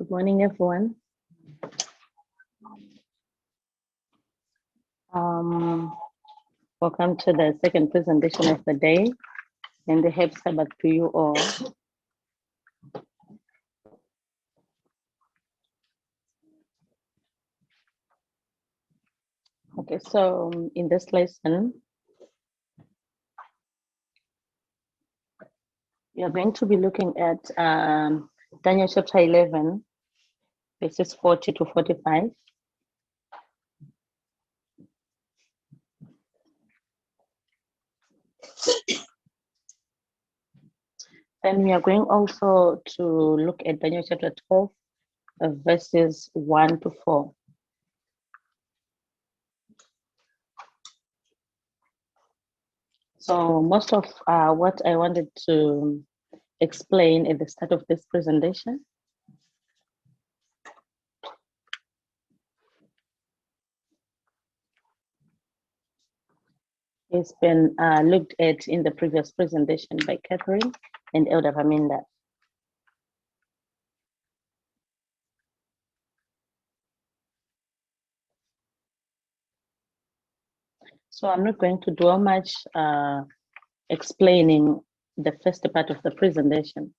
Good morning, everyone. Welcome to the second presentation of the day, and a happy Sabbath to you all. Okay, so in this lesson, we are going to be looking at Daniel chapter 11, verses 40 to 45. Then we are going also to look at Daniel chapter 12, verses 1 to 4. So most of what I wanted to explain at the start of this presentation has been looked at in the previous presentation by Catherine and Elder Paminda. So I'm not going to dwell much explaining the first part of the presentation.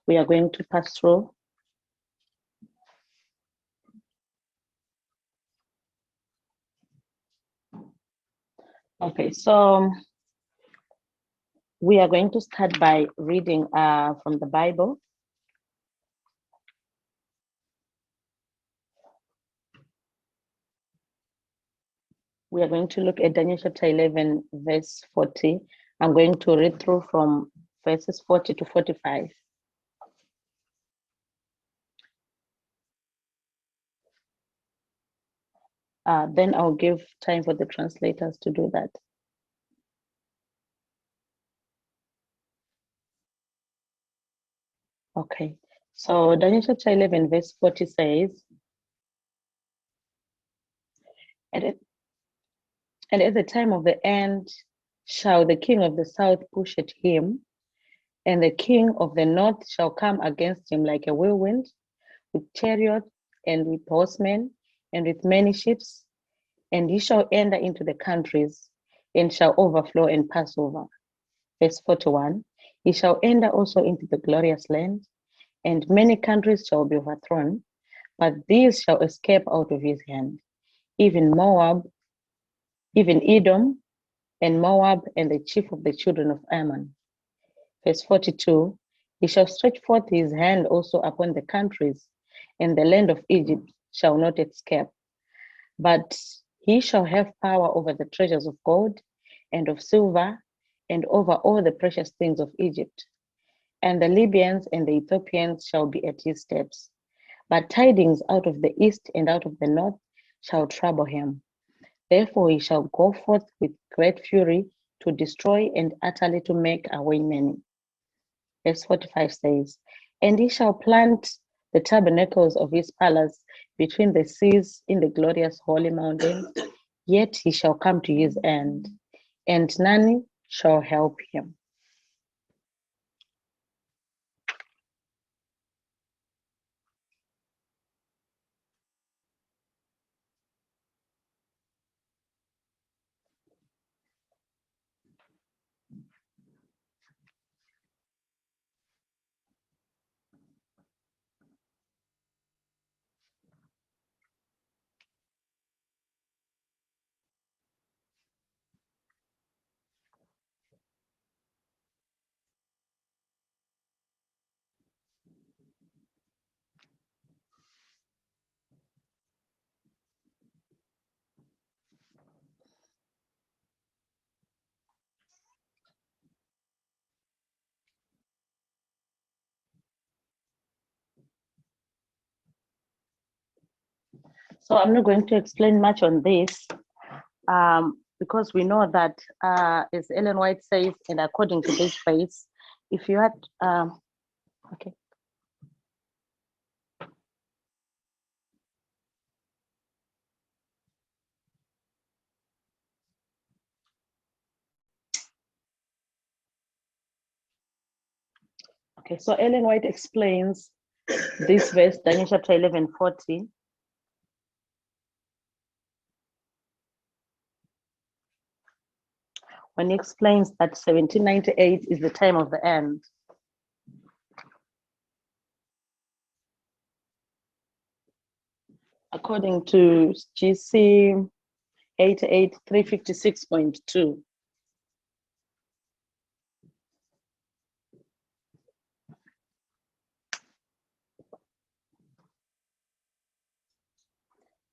We are going to pass through. Okay, so we are going to start by reading from the Bible. We are going to look at Daniel chapter 11, verse 40. I'm going to read through from verses 40 to 45. Then I'll give time for the translators to do that. Okay, so Daniel chapter 11, verse 40 says, and at the time of the end shall the king of the south push at him, and the king of the north shall come against him like a whirlwind, with chariots and with horsemen and with many ships, and he shall enter into the countries and shall overflow and pass over. Verse 41, he shall enter also into the glorious land, and many countries shall be overthrown, but these shall escape out of his hand, even Moab, even Edom, and Moab, and the chief of the children of Ammon. Verse 42, he shall stretch forth his hand also upon the countries, and the land of Egypt shall not escape. But he shall have power over the treasures of gold and of silver, and over all the precious things of Egypt. And the Libyans and the Ethiopians shall be at his steps. But tidings out of the east and out of the north shall trouble him. Therefore he shall go forth with great fury to destroy and utterly to make away many. Verse 45 says, and he shall plant the tabernacles of his palace between the seas in the glorious holy mountains, yet he shall come to his end, and none shall help him. So I'm not going to explain much on this because we know that, as Ellen White says, and according to this phrase, if you had, okay. Okay, so Ellen White explains this verse, Daniel chapter 11:40. When he explains that 1798 is the time of the end. According to GC 88356.2.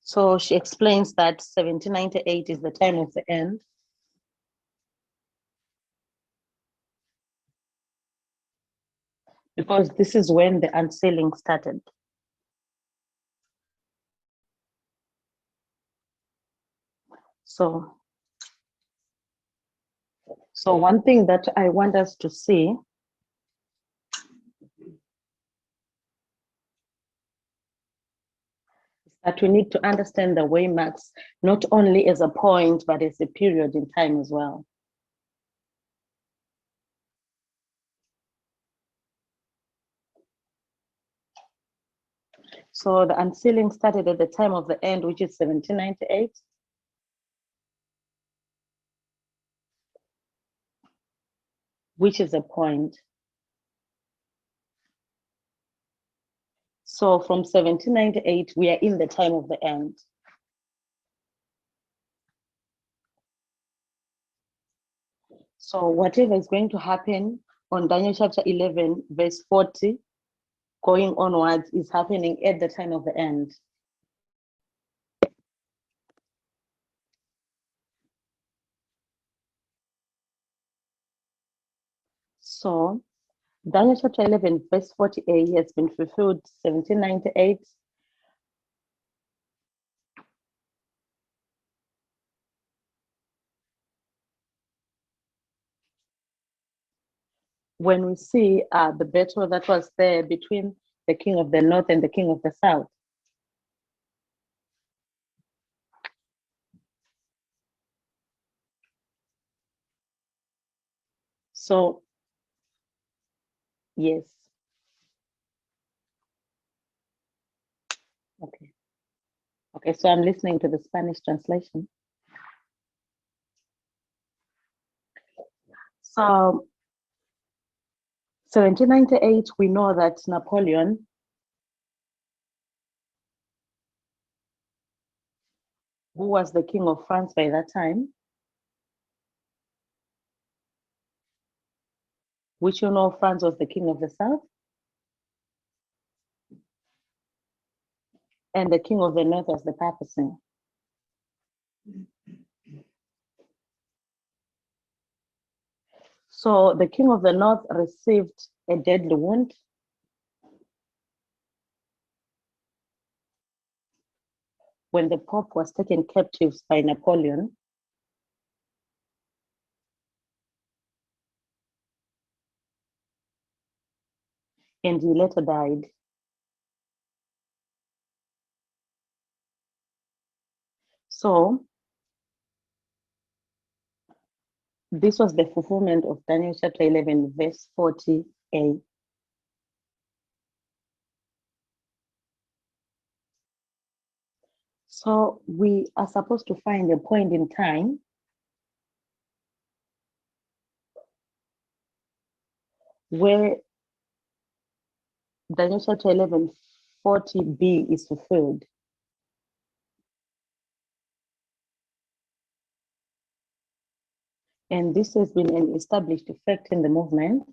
So she explains that 1798 is the time of the end. Because this is when the unsealing started. So one thing that I want us to see is that we need to understand the waymarks, not only as a point, but as a period in time as well. So the unsealing started at the time of the end, which is 1798. Which is a point. So from 1798, we are in the time of the end. So whatever is going to happen on Daniel chapter 11, verse 40, going onwards, is happening at the time of the end. So Daniel chapter 11, verse 48 has been fulfilled 1798. When we see the battle that was there between the king of the north and the king of the south. So, yes. Okay. Okay, so I'm listening to the Spanish translation. So 1798, we know that Napoleon who was the king of France by that time, which you know France was the king of the south, and the king of the north was the papacy. So the king of the north received a deadly wound. When the Pope was taken captive by Napoleon. And he later died. So this was the fulfillment of Daniel chapter 11, verse 40a. So we are supposed to find a point in time where Daniel chapter 11, 40b is fulfilled. And this has been an established effect in the movement.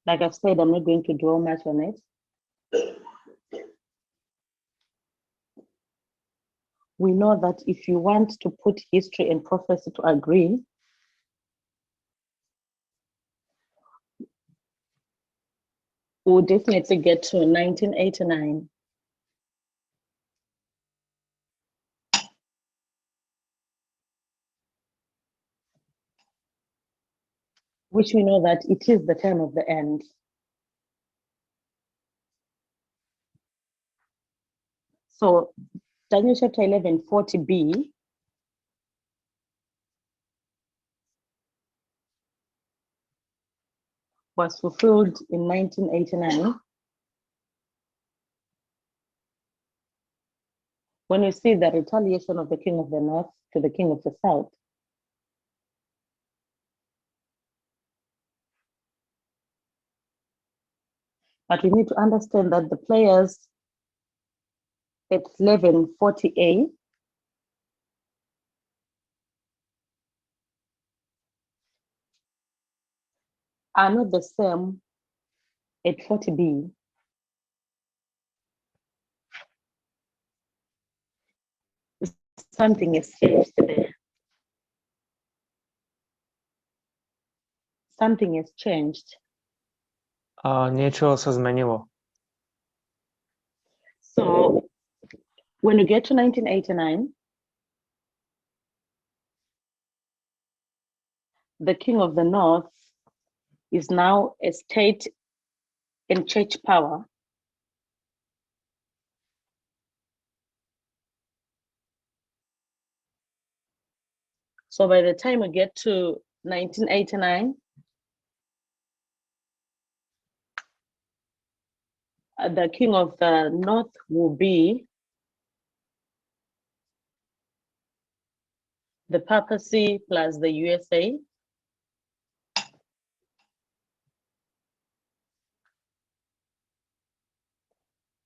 Like I've said, I'm not going to dwell much on it. We know that if you want to put history and prophecy to agree, we'll definitely get to 1989. Which we know that it is the time of the end. So Daniel chapter 11, 40b was fulfilled in 1989. When you see the retaliation of the King of the North to the King of the South. But we need to understand that the players at 1140A are not the same at 40B. Something is changed there. Something has changed. Нічого се змінило. So when you get to 1989, the King of the North is now a state and church power. So by the time we get to 1989, the King of the North will be the papacy plus the USA.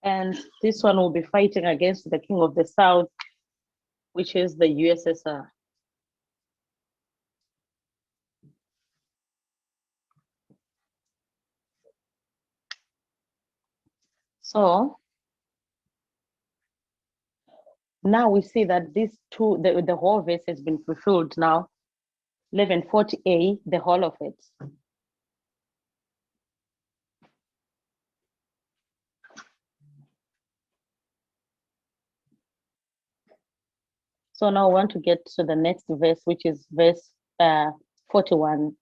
And this one will be fighting against the King of the South, which is the USSR. So now we see that these two, the whole verse has been fulfilled now. 1140A, the whole of it. So now I want to get to the next verse, which is verse 41.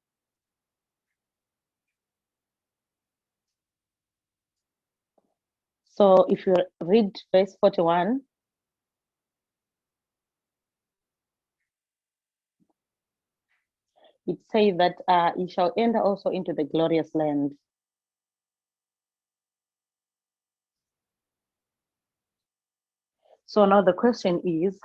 So if you read verse 41, it says that he shall enter also into the glorious land. So now the question is,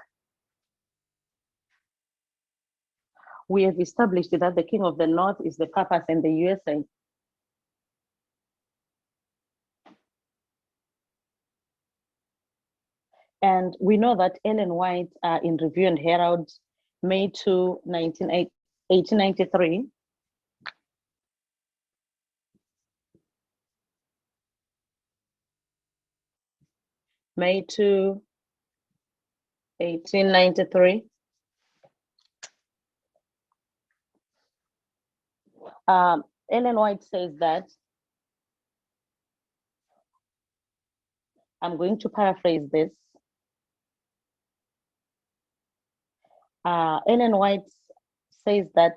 we have established that the King of the North is the Papas and the USA. And we know that Ellen White in Review and Herald, May 2, 1893, May 2, 1893, Ellen White says that, I'm going to paraphrase this. Ellen White says that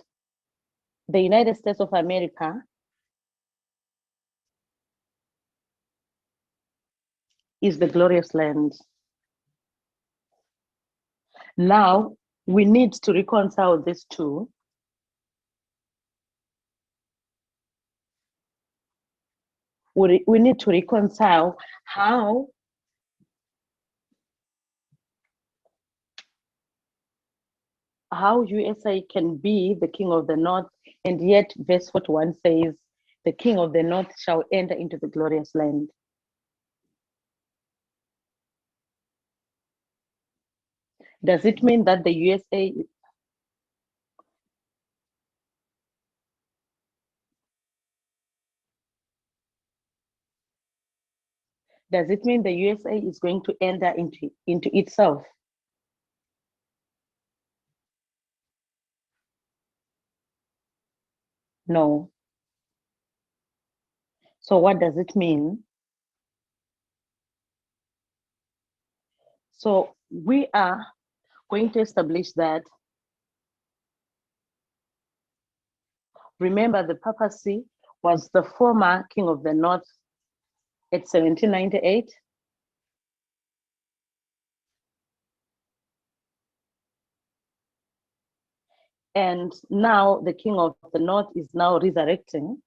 the United States of America is the glorious land. Now, we need to reconcile these two. We need to reconcile how USA can be the King of the North, and yet verse 41 says, the King of the North shall enter into the glorious land. Does it mean that the USA does it mean the USA is going to enter into itself? No. So what does it mean? So we are going to establish that, remember, the papacy was the former King of the North at 1798. And now the King of the North is now resurrecting.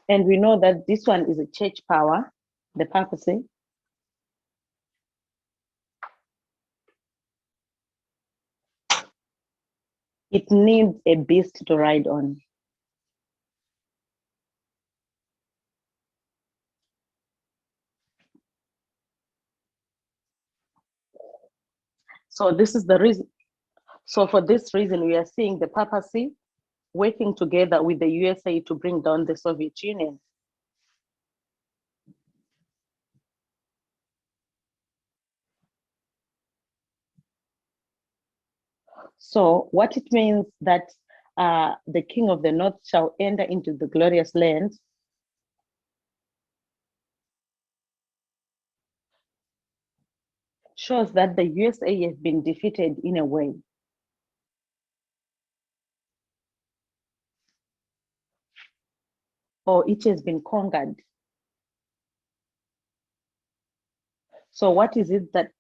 And we know that this one is a church power, the papacy. It needs a beast to ride on. So this is the reason. So for this reason, we are seeing the papacy working together with the USA to bring down the Soviet Union. So what it means that the king of the north shall enter into the glorious land shows that the USA has been defeated in a way. Or it has been conquered. So what is it that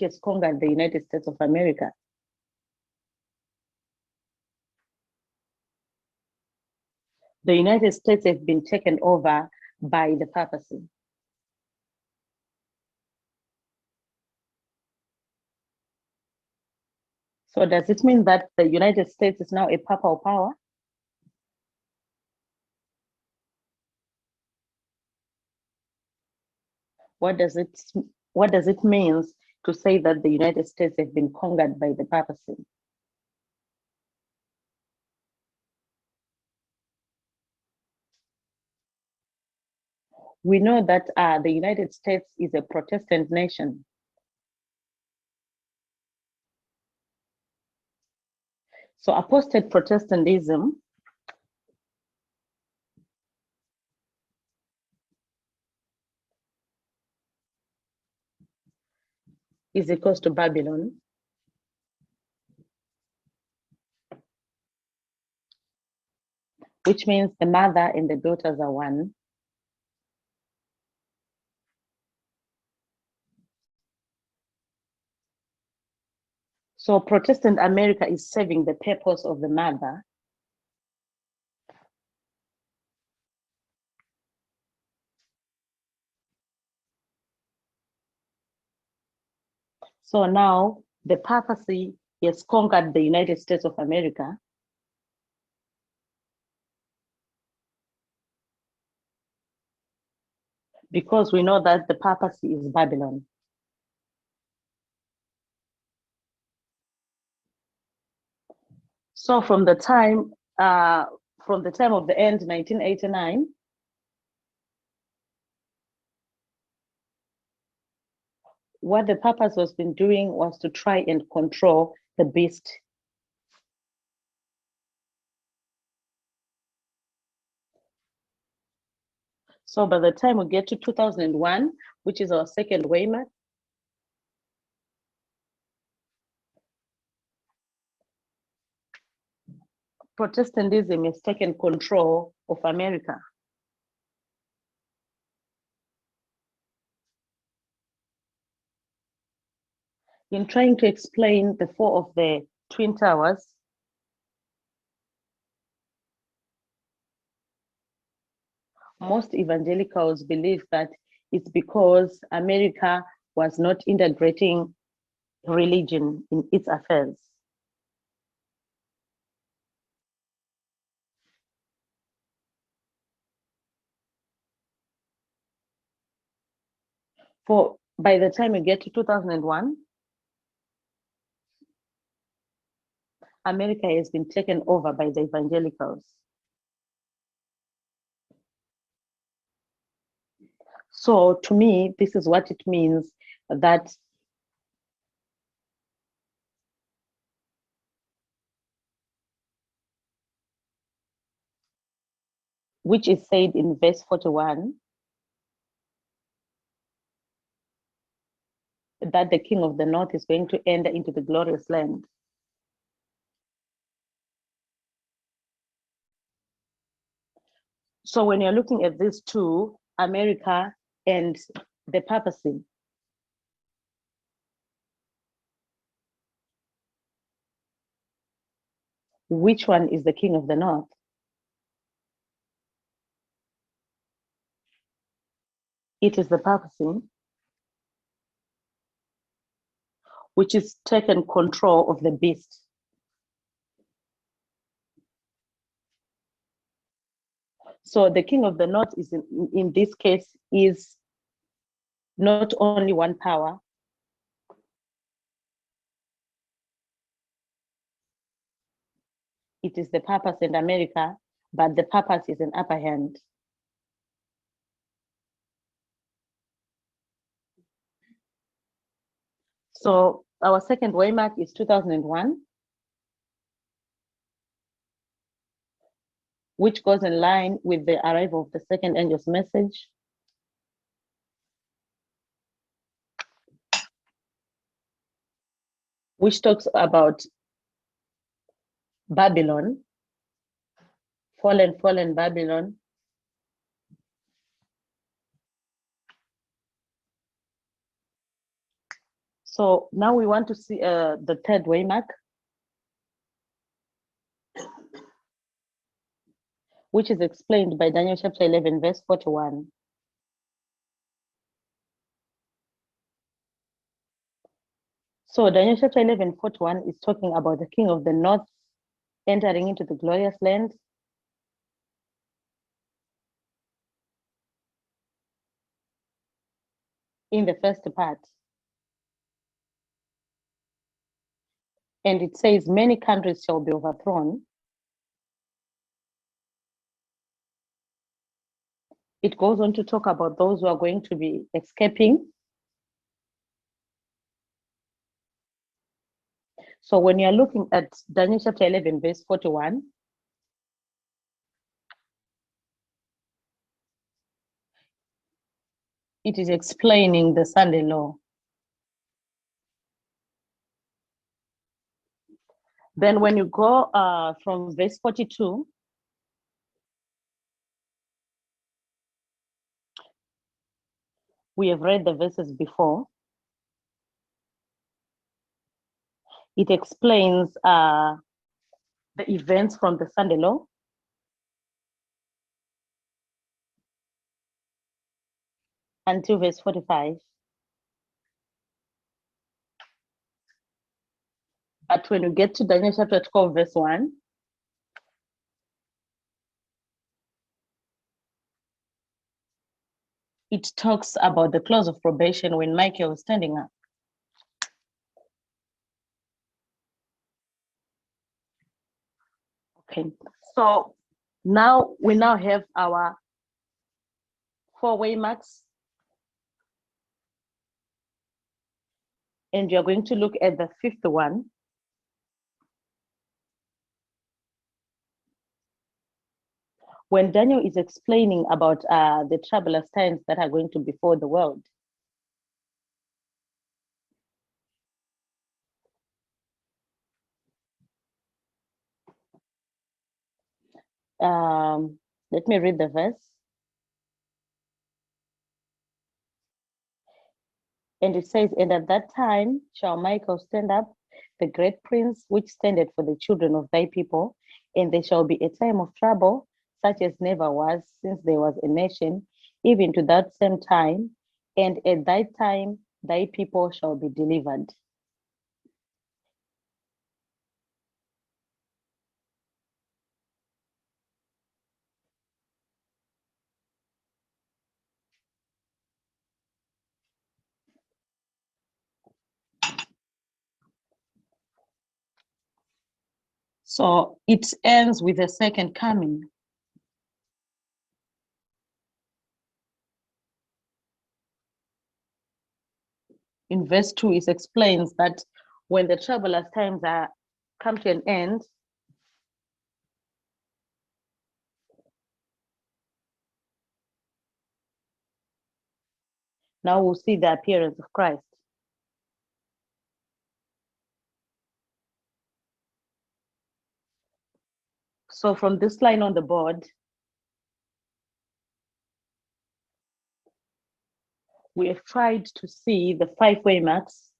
has conquered the United States of America? The United States has been taken over by the papacy. So does it mean that the United States is now a papal power? What does it mean to say that the United States have been conquered by the papacy? We know that the United States is a Protestant nation. So apostate Protestantism is equals to Babylon, which means the mother and the daughters are one. So Protestant America is serving the purpose of the mother. So now the papacy has conquered the United States of America. Because we know that the papacy is Babylon. So from the time of the end, 1989, what the papacy has been doing was to try and control the beast. So by the time we get to 2001, which is our second Weimar, Protestantism has taken control of America. In trying to explain the fall of the Twin Towers, most evangelicals believe that it's because America was not integrating religion in its affairs. For by the time we get to 2001, America has been taken over by the evangelicals. So to me, this is what it means that which is said in verse 41, that the king of the north is going to enter into the glorious land. So when you're looking at these two, America and the papacy, which one is the king of the north? It is the papacy, which is taken control of the beast. So the king of the north is in this case is not only one power, it is the papacy in America, but the papacy is an upper hand. So our second waymark is 2001, which goes in line with the arrival of the second angel's message. Which talks about Babylon, fallen Babylon. So now we want to see the third waymark, which is explained by Daniel chapter 11, verse 41. So Daniel chapter 11, 41 is talking about the king of the north entering into the glorious land. In the first part. And it says, many countries shall be overthrown. It goes on to talk about those who are going to be escaping. So when you're looking at Daniel chapter 11, verse 41, it is explaining the Sunday law. Then when you go from verse 42, we have read the verses before. It explains the events from the Sunday law. Until verse 45. But when you get to Daniel chapter 12, verse 1, it talks about the clause of probation when Michael was standing up. Okay, so now we have our 4 waymarks. And you're going to look at the 5th one. When Daniel is explaining about the troublous times that are going to befall the world. Let me read the verse. And it says, and at that time shall Michael stand up, the great prince, which standeth for the children of thy people, and there shall be a time of trouble, such as never was since there was a nation, even to that same time, and at that time thy people shall be delivered. So it ends with the second coming. In verse 2, it explains that when the troublous times are come to an end, now we'll see the appearance of Christ. So from this line on the board, we have tried to see the 5 waymarks.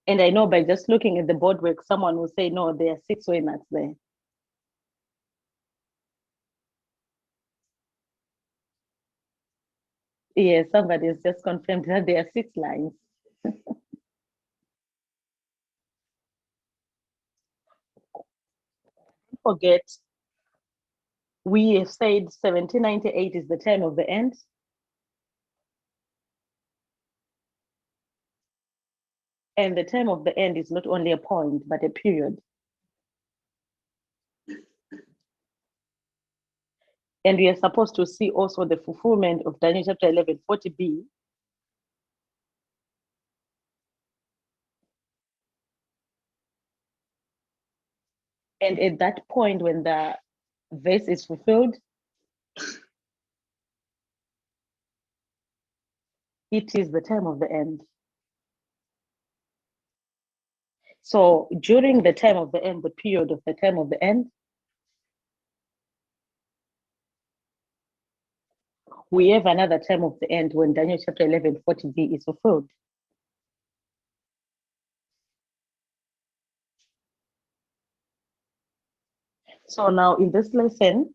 And I know by just looking at the board work, someone will say, no, there are 6 waymarks there. Yes, somebody has just confirmed that there are 6 lines. Forget, we have said 1798 is the time of the end. And the time of the end is not only a point, but a period. And we are supposed to see also the fulfillment of Daniel chapter 11, 40b. And at that point, when the verse is fulfilled, it is the time of the end. So during the time of the end, the period of the time of the end, we have another time of the end when Daniel chapter 11, 40b is fulfilled. So now in this lesson,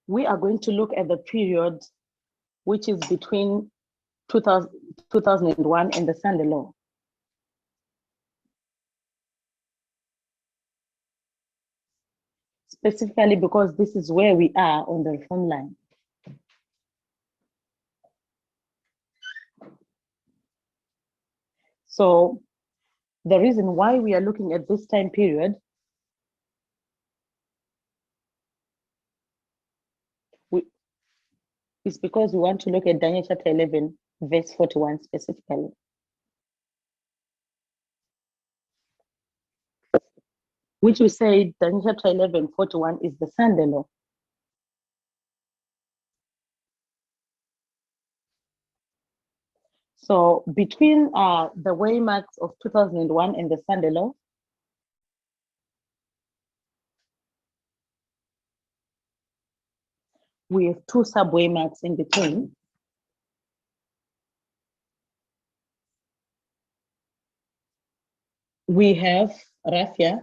we are going to look at the period which is between 2001 and the Sunday Law. Specifically because this is where we are on the reform line. So the reason why we are looking at this time period is because we want to look at Daniel chapter 11, verse 41 specifically. Which we say Daniel chapter 11, 41 is the Sunday Law. So between the waymarks of 2001 and the Sunday Law, we have 2 sub-waymarks in between. We have Raphia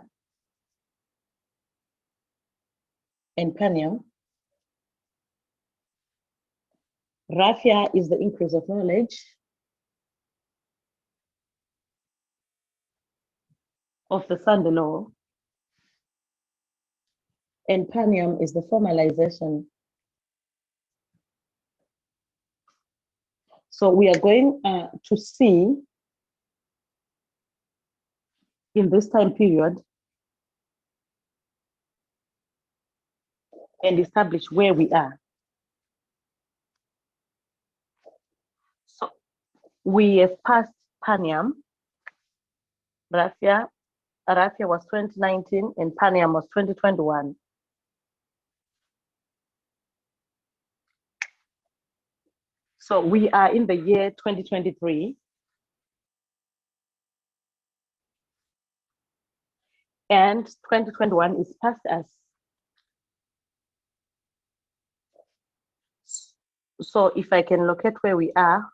and Panium. Raphia is the increase of knowledge of the Sunday Law, and Panium is the formalization. So we are going to see in this time period and establish where we are. So we have passed Paniam. Raphia was 2019 and Paniam was 2021. So we are in the year 2023. And 2021 is past us. So if I can locate where we are,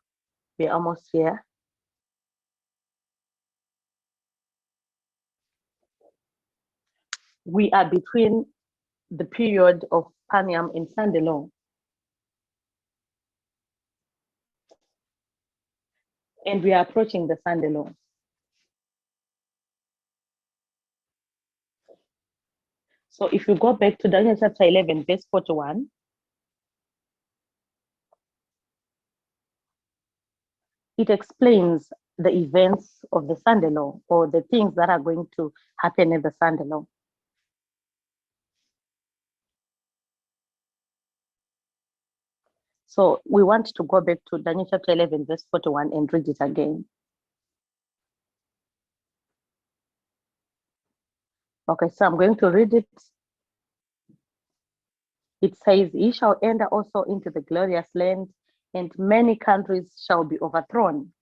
we're almost here. We are between the period of Paniam and Sunday Law. And we are approaching the Sunday Law. So if you go back to Daniel chapter 11, verse 41, it explains the events of the Sunday Law, or the things that are going to happen in the Sunday Law. So we want to go back to Daniel chapter 11, verse 41 and read it again. Okay, so I'm going to read it. It says, "He shall enter also into the glorious land, and many countries shall be overthrown.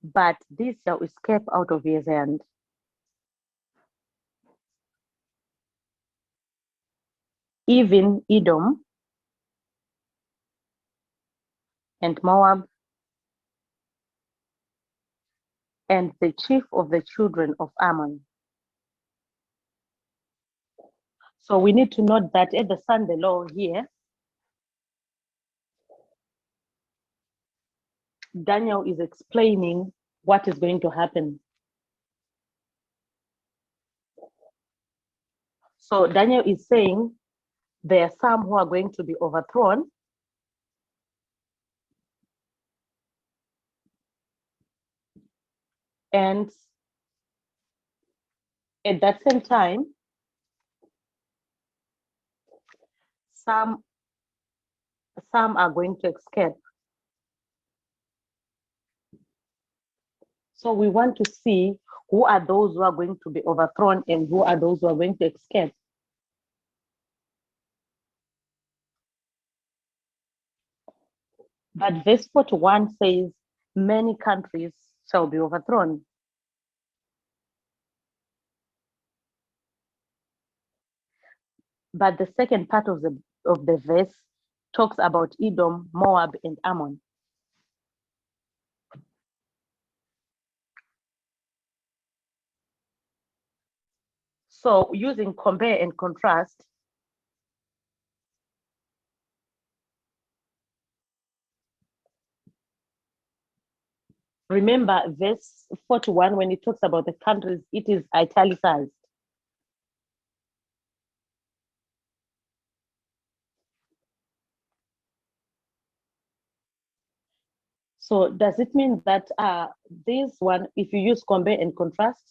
But this shall escape out of his hand. Even Edom, and Moab, and the chief of the children of Ammon. So we need to note that at the Sunday law here, Daniel is explaining what is going to happen. So Daniel is saying there are some who are going to be overthrown, and at that same time, some are going to escape. So we want to see who are those who are going to be overthrown and who are those who are going to escape. But verse 41 says, many countries shall be overthrown. But the second part of the verse talks about Edom, Moab, and Ammon. So using compare and contrast, remember verse 41, when it talks about the countries, it is italicized. So does it mean that this one, if you use compare and contrast,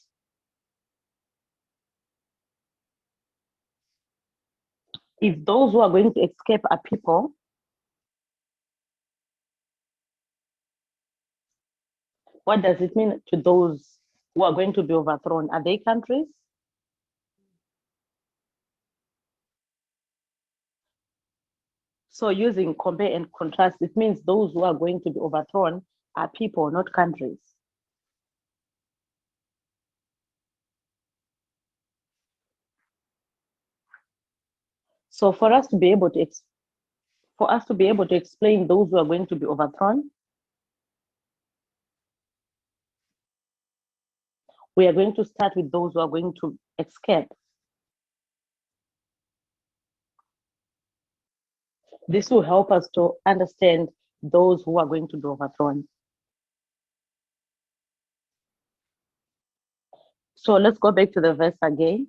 if those who are going to escape are people, what does it mean to those who are going to be overthrown? Are they countries? So using compare and contrast, it means those who are going to be overthrown are people, not countries. So for us to be able to explain those who are going to be overthrown, we are going to start with those who are going to escape. This will help us to understand those who are going to be overthrown. So let's go back to the verse again.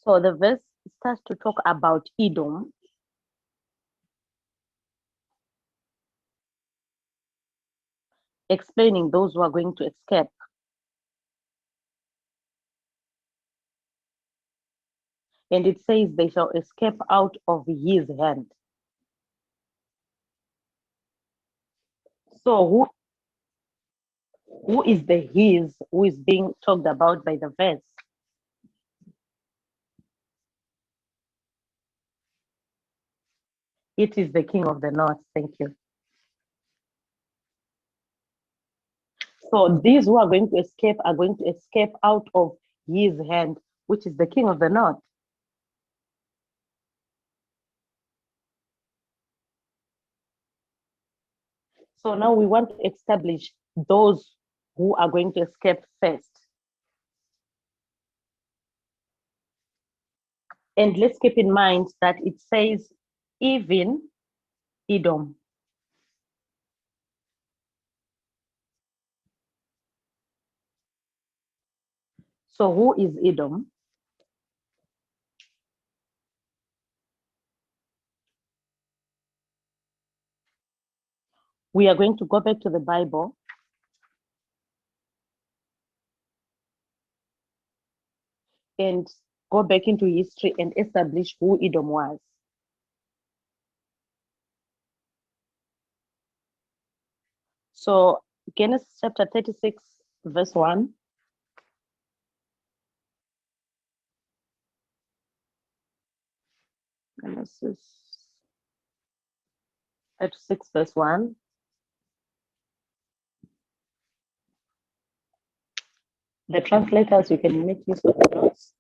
So the verse starts to talk about Edom. Explaining those who are going to escape. And it says they shall escape out of his hand. So who is the his who is being talked about by the verse? It is the king of the north. Thank you. So these who are going to escape are going to escape out of his hand, which is the king of the north. So now we want to establish those who are going to escape first. And let's keep in mind that it says even Edom. So who is Edom? We are going to go back to the Bible and go back into history and establish who Edom was. So Genesis chapter 36, verse 1. Genesis 36, verse 1. The translators, you can make use of the notes.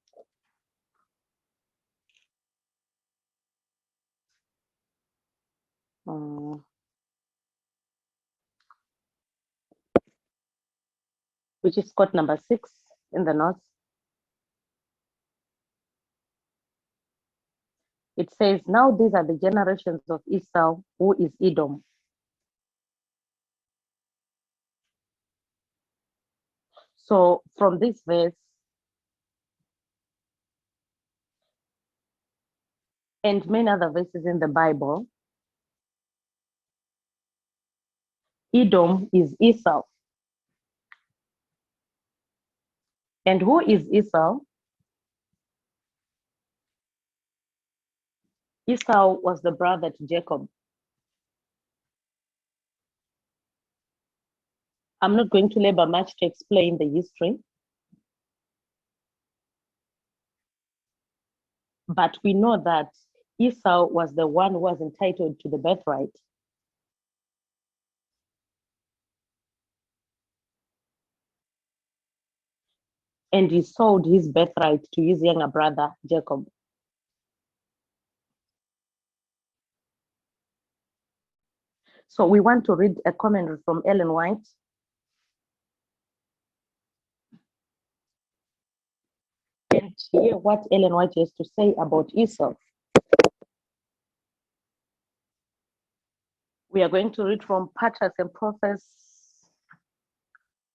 which is quote number 6 in the notes. It says, now these are the generations of Esau, who is Edom. So from this verse, and many other verses in the Bible, Edom is Esau. And who is Esau? Esau was the brother to Jacob. I'm not going to labor much to explain the history, but we know that Esau was the one who was entitled to the birthright. And he sold his birthright to his younger brother, Jacob. So we want to read a commentary from Ellen White. And hear what Ellen White has to say about Esau. We are going to read from Patriarchs and Prophets.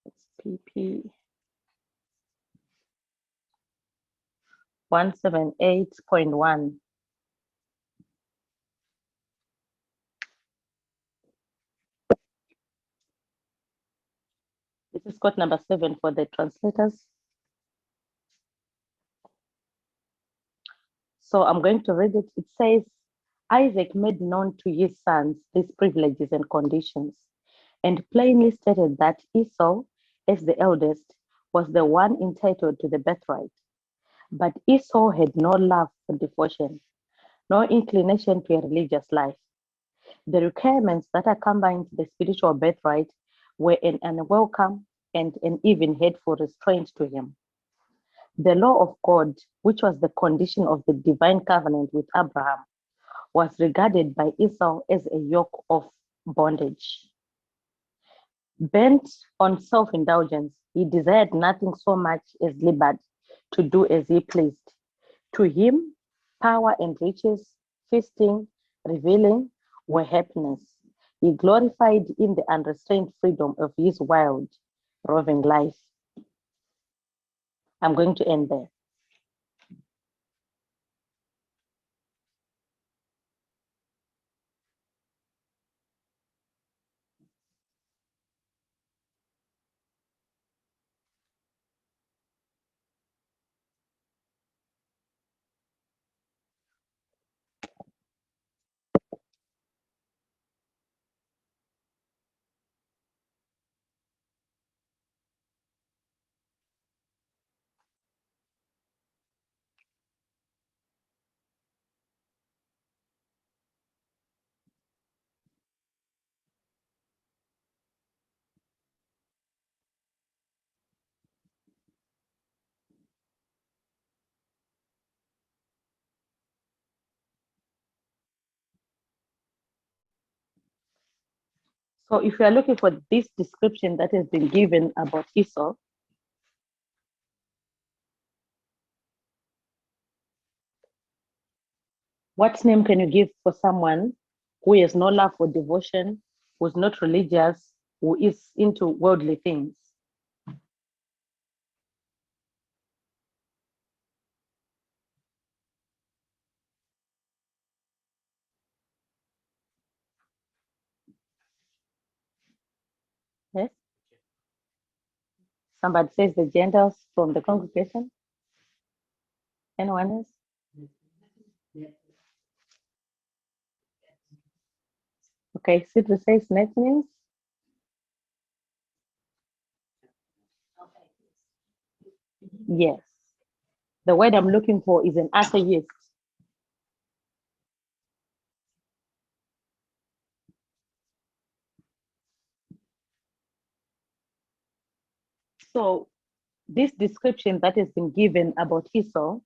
It's PP 178.1. This is quote number 7 for the translators. So I'm going to read it. It says, Isaac made known to his sons these privileges and conditions, and plainly stated that Esau, as the eldest, was the one entitled to the birthright. But Esau had no love for devotion, no inclination to a religious life. The requirements that accompanied the spiritual birthright were an unwelcome and an even hateful restraint to him. The law of God, which was the condition of the divine covenant with Abraham, was regarded by Esau as a yoke of bondage. Bent on self-indulgence, he desired nothing so much as liberty to do as he pleased. To him, power and riches, feasting, reveling were happiness. He gloried in the unrestrained freedom of his wild, roving life. I'm going to end there. So if you are looking for this description that has been given about Esau, what name can you give for someone who has no love for devotion, who's not religious, who is into worldly things? Yes? Somebody says the Gentiles from the congregation? Anyone else? Okay, Sidra says Nathaniels. Yes. The word I'm looking for is an atheist. So this description that has been given about Esau,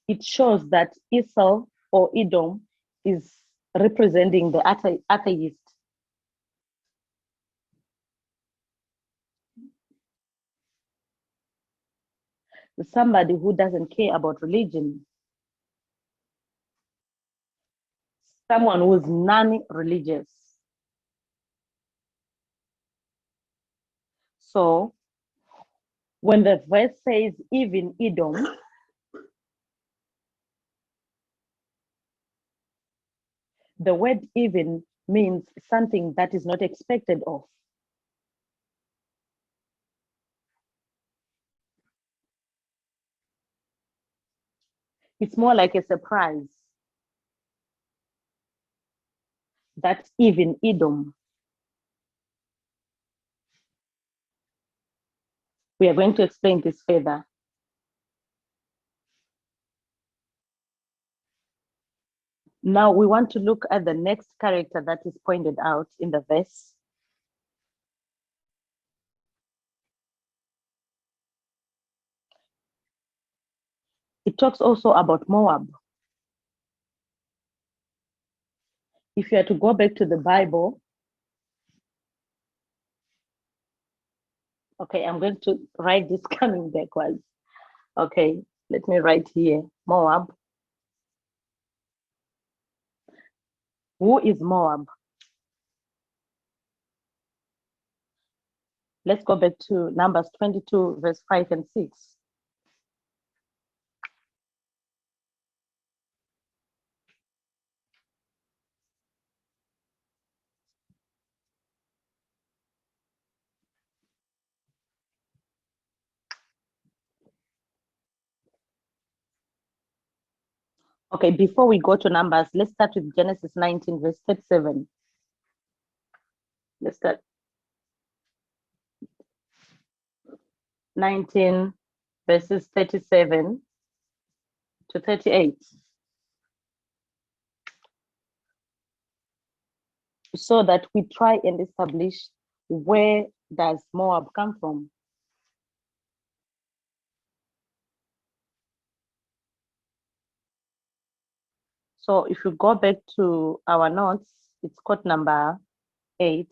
it shows that Esau or Edom is representing the atheist. Somebody who doesn't care about religion. Someone who's non-religious. So when the verse says even Edom, the word even means something that is not expected of. It's more like a surprise. That's even Edom. We are going to explain this further. Now we want to look at the next character that is pointed out in the verse. It talks also about Moab. If you are to go back to the Bible, okay, I'm going to write this coming backwards. Okay, let me write here, Moab. Who is Moab? Let's go back to Numbers 22, verse 5 and 6. Okay, before we go to Numbers, let's start with Genesis 19, verse 37. Let's start 19, verses 37 to 38. So that we try and establish where does Moab come from. So if you go back to our notes, it's quote number 8.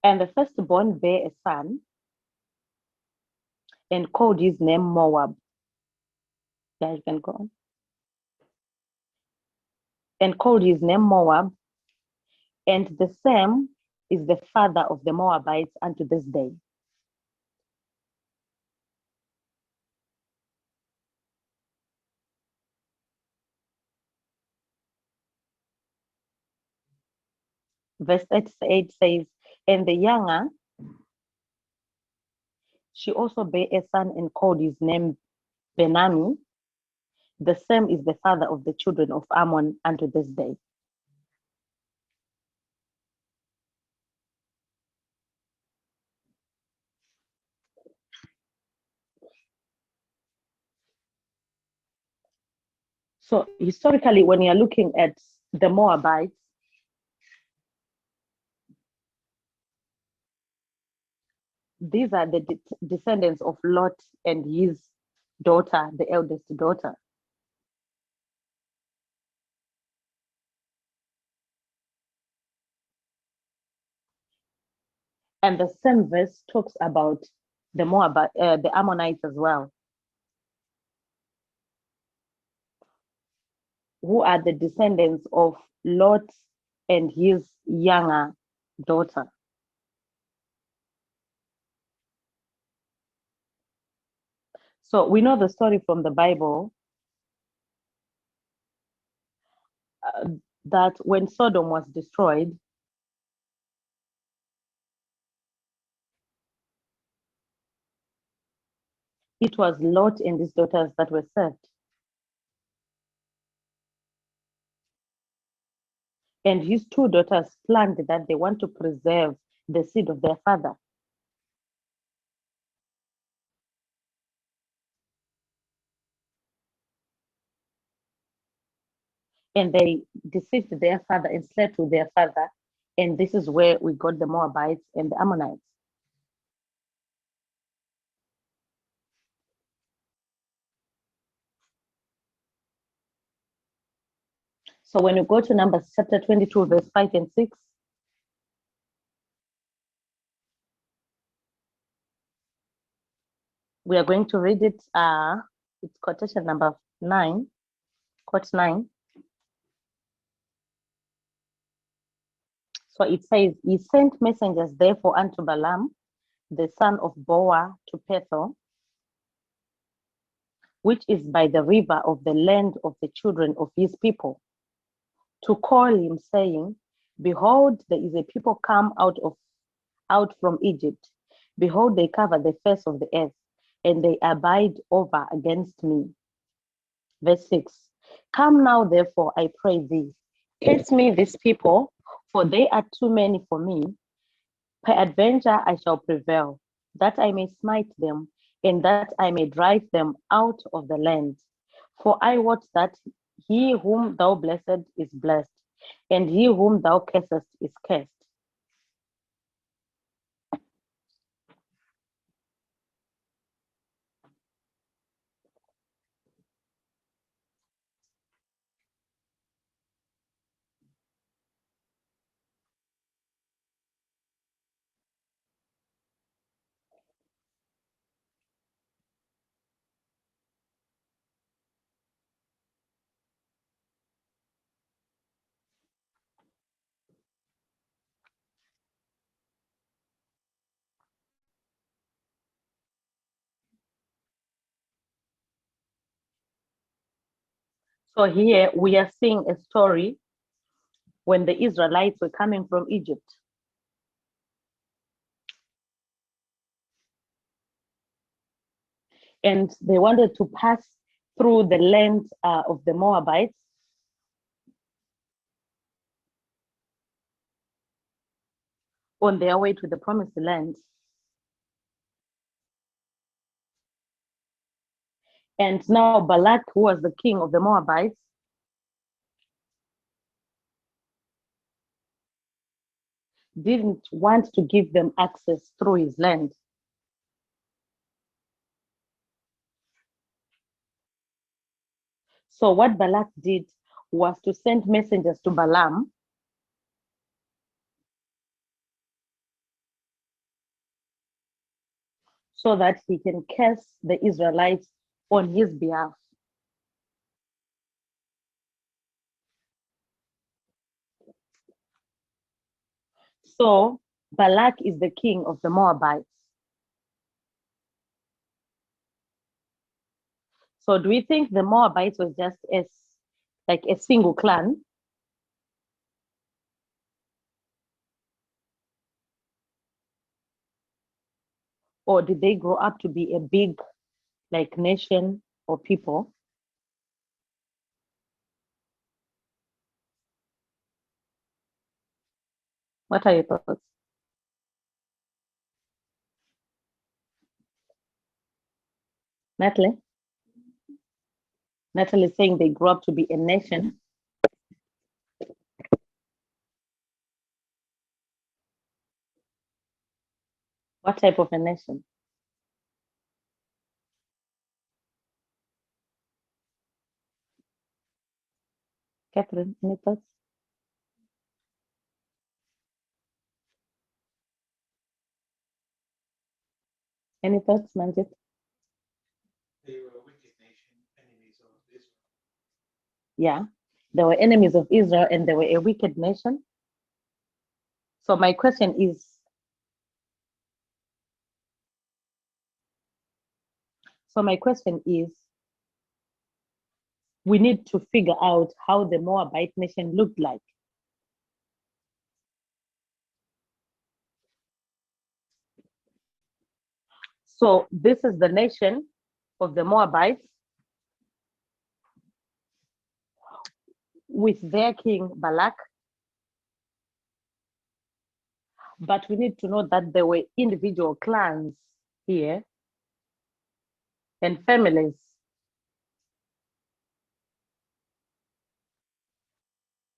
And the firstborn bare a son and called his name Moab. Yeah, you can go on. And called his name Moab, and the same is the father of the Moabites unto this day. Verse 38 says, and the younger, she also bare a son and called his name Benami. The same is the father of the children of Ammon unto this day. So historically, when you're looking at the Moabites, these are the descendants of Lot and his daughter, the eldest daughter. And the same verse talks about the the Ammonites as well, who are the descendants of Lot and his younger daughter. So we know the story from the Bible that when Sodom was destroyed, it was Lot and his daughters that were saved. And his two daughters planned that they want to preserve the seed of their father. And they deceived their father and slept with their father. And this is where we got the Moabites and the Ammonites. So when you go to Numbers chapter 22, verse 5 and 6, We are going to read it. It's quotation number 9, quote 9. So it says, he sent messengers therefore unto Balaam, the son of Boa, to Pethor, which is by the river of the land of the children of his people, to call him, saying, behold, there is a people come out from Egypt. Behold, they cover the face of the earth, and they abide over against me. Verse 6. Come now, therefore, I pray thee, cast me these people, for they are too many for me. Peradventure I shall prevail, that I may smite them, and that I may drive them out of the land. For I wot that he whom thou blessed is blessed, and he whom thou cursest is cursed. So here we are seeing a story when the Israelites were coming from Egypt. And they wanted to pass through the land of the Moabites. On their way to the promised land. And now Balak, who was the king of the Moabites, didn't want to give them access through his land. So what Balak did was to send messengers to Balaam so that he can curse the Israelites on his behalf. So Balak is the king of the Moabites. So do we think the Moabites was just as like a single clan? Or did they grow up to be a big like nation or people? What are your thoughts? Natalie? Natalie is saying they grew up to be a nation. What type of a nation? Catherine, any thoughts? Any thoughts, Manjit? They were a wicked nation, enemies of Israel. Yeah, they were enemies of Israel and they were a wicked nation. So my question is, we need to figure out how the Moabite nation looked like. So this is the nation of the Moabites with their king Balak. But we need to know that there were individual clans here and families.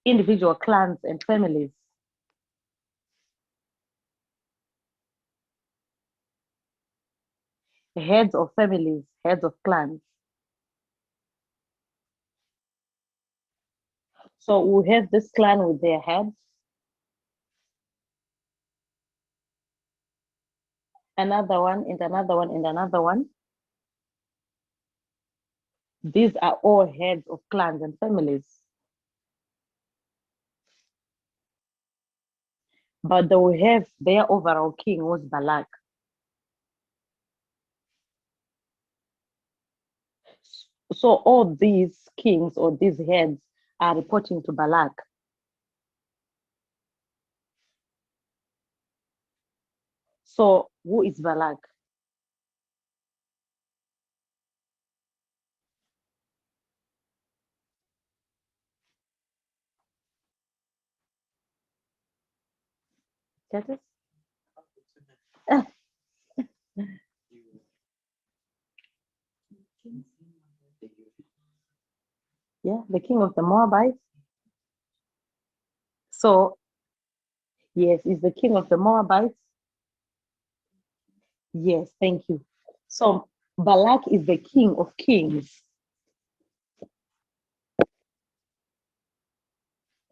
Individual clans and families. Heads of families, heads of clans. So we have this clan with their heads, another one and another one and another one. These are all heads of clans and families. But they will have their overall king was Balak. So all these kings or these heads are reporting to Balak. So who is Balak? That is? Yeah, the king of the Moabites. So, yes, is the king of the Moabites. Yes, thank you. So, Balak is the king of kings.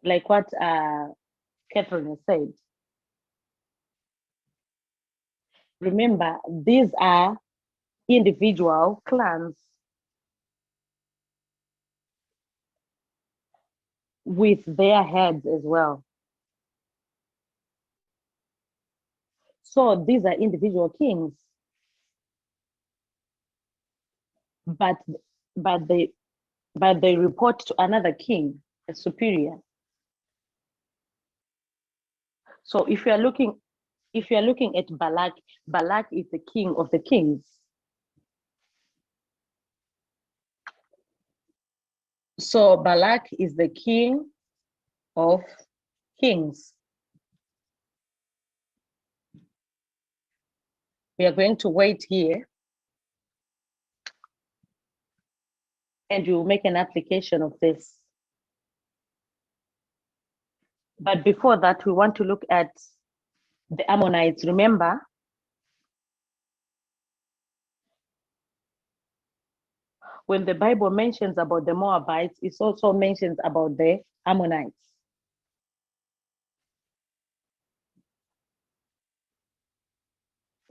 Like what Catherine has said. Remember, these are individual clans with their heads as well. So these are individual kings, but but they report to another king, a superior. So if you are looking at Balak, Balak is the king of the kings. So Balak is the king of kings. We are going to wait here and you will make an application of this. But before that, we want to look at the Ammonites. Remember, when the Bible mentions about the Moabites, it also mentions about the Ammonites.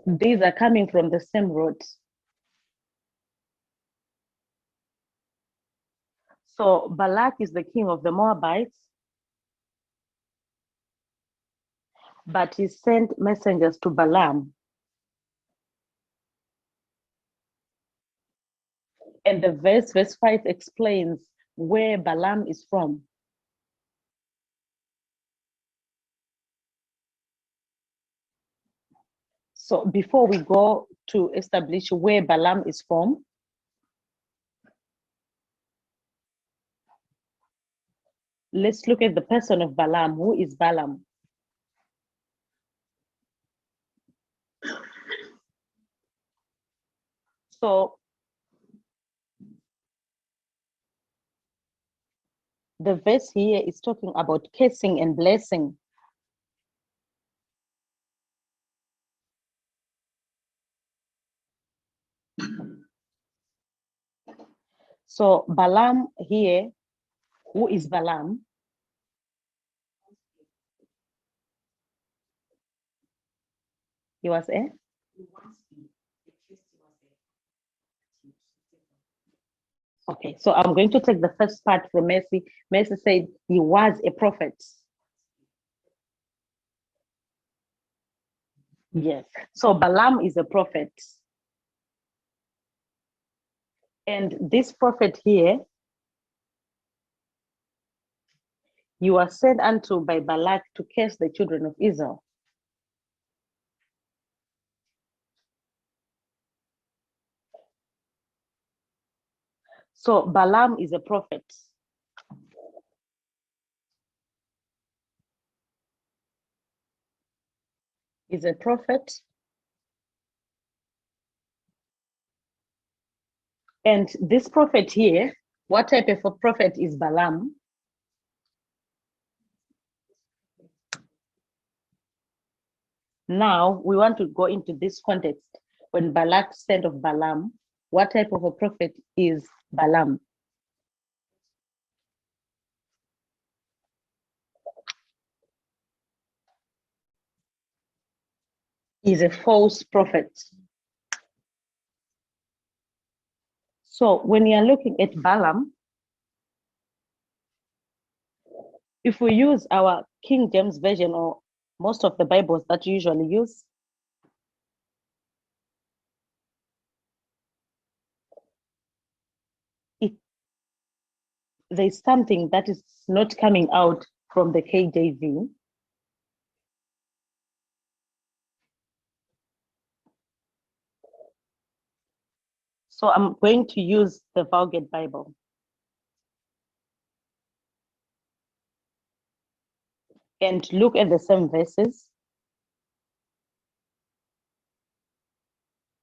These are coming from the same root. So Balak is the king of the Moabites, but he sent messengers to Balaam. And the verse 5 explains where Balaam is from. So before we go to establish where Balaam is from, let's look at the person of Balaam. Who is Balaam? So the verse here is talking about cursing and blessing. So Balaam here, who is Balaam? He was a? Okay, so I'm going to take the first part from Mercy. Mercy said he was a prophet. Yes, so Balaam is a prophet. And this prophet here, you are sent unto by Balak to curse the children of Israel. So Balaam is a prophet. He's a prophet. And this prophet here, what type of a prophet is Balaam? Now we want to go into this context. When Balak sent of Balaam, what type of a prophet is Balaam? He's a false prophet. So when you're looking at Balaam, if we use our King James Version or most of the Bibles that you usually use, there's something that is not coming out from the KJV. So I'm going to use the Vulgate Bible. And look at the same verses.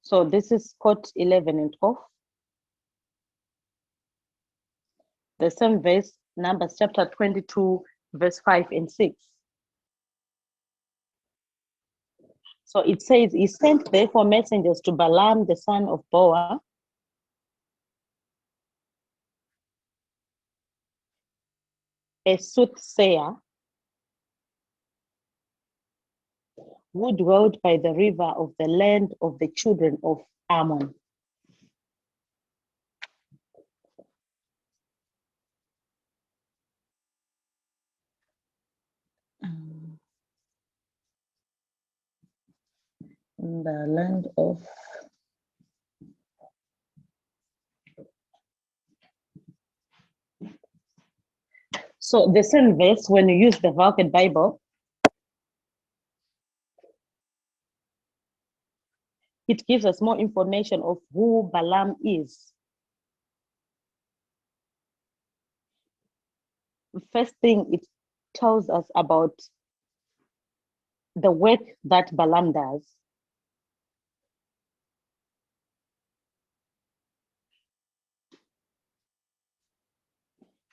So this is quote 11 and 12. The same verse, Numbers chapter 22, verse 5 and 6. So it says, he sent therefore messengers to Balaam, the son of Beor, a soothsayer, who dwelt by the river of the land of the children of Ammon. In the land of So the same verse, when you use the Vulgate Bible, it gives us more information of who Balaam is. First thing, it tells us about the work that Balaam does.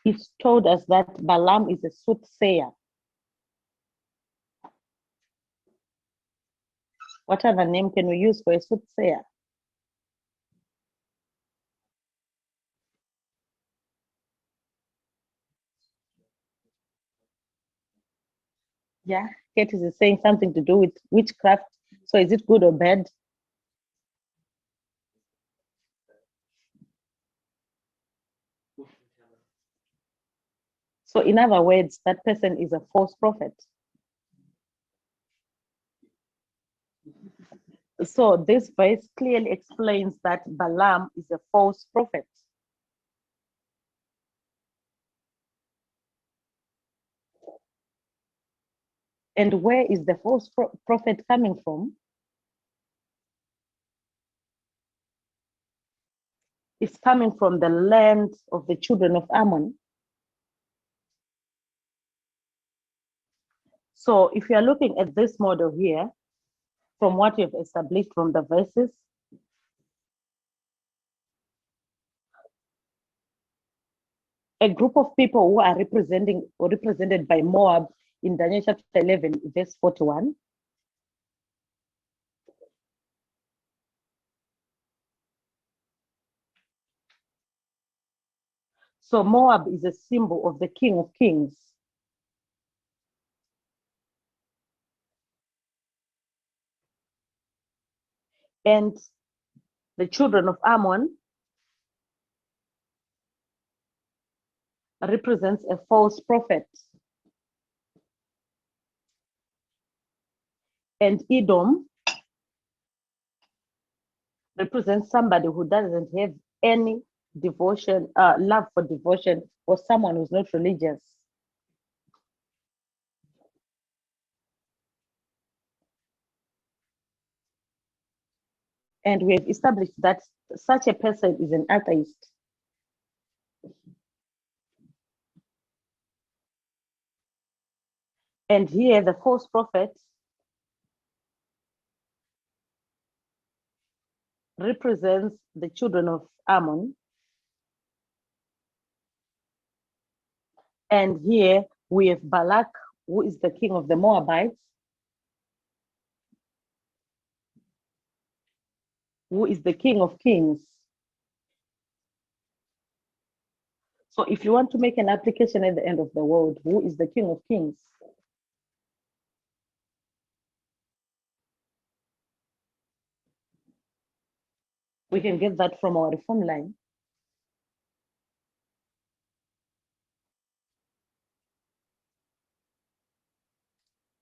It's told us that Balaam is a soothsayer. What other name can we use for a soothsayer? Yeah, Curtis is saying something to do with witchcraft. So is it good or bad? So in other words, that person is a false prophet. So this verse clearly explains that Balaam is a false prophet. And where is the false prophet coming from? It's coming from the land of the children of Ammon. So if you are looking at this model here, from what you've established from the verses, a group of people who are represented by Moab in Daniel chapter 11, verse 41. So Moab is a symbol of the King of Kings. And the children of Ammon represents a false prophet. And Edom represents somebody who doesn't have any devotion, love for devotion, or someone who's not religious. And we have established that such a person is an atheist. And here the false prophet represents the children of Ammon. And here we have Balak, who is the king of the Moabites, who is the king of kings. So if you want to make an application at the end of the world, who is the king of kings? We can get that from our reform line.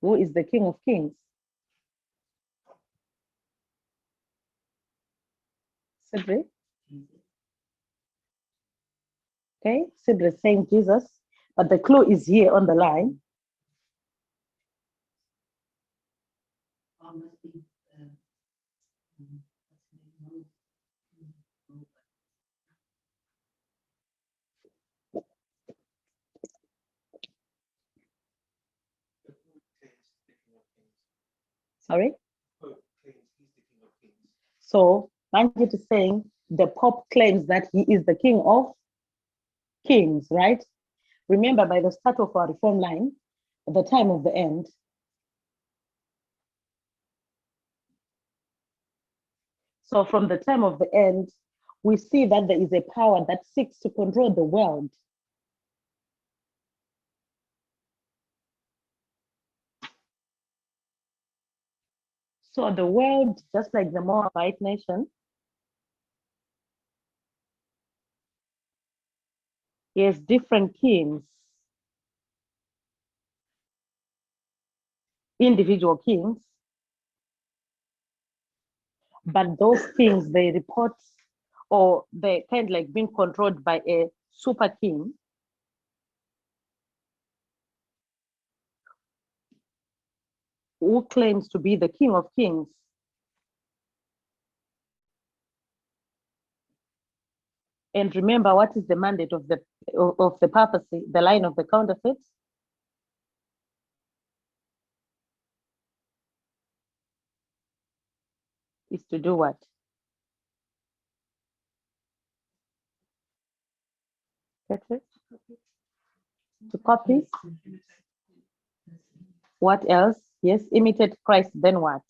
Who is the King of Kings? Sibri? Okay, Sibri is saying Jesus, but the clue is here on the line. Sorry? Pope claims he's the King of Kings. So Manjit is saying the Pope claims that he is the King of Kings, right? Remember, by the start of our reform line, at the time of the end, so from the time of the end, we see that there is a power that seeks to control the world. So the world, just like the Moabite nation, has different kings, individual kings, but those kings, they report or they kind of like being controlled by a super king who claims to be the King of Kings. And remember, what is the mandate of the papacy, the line of the counterfeits? Is to do what? Patrick? To copy? What else? Yes, imitate Christ, then what?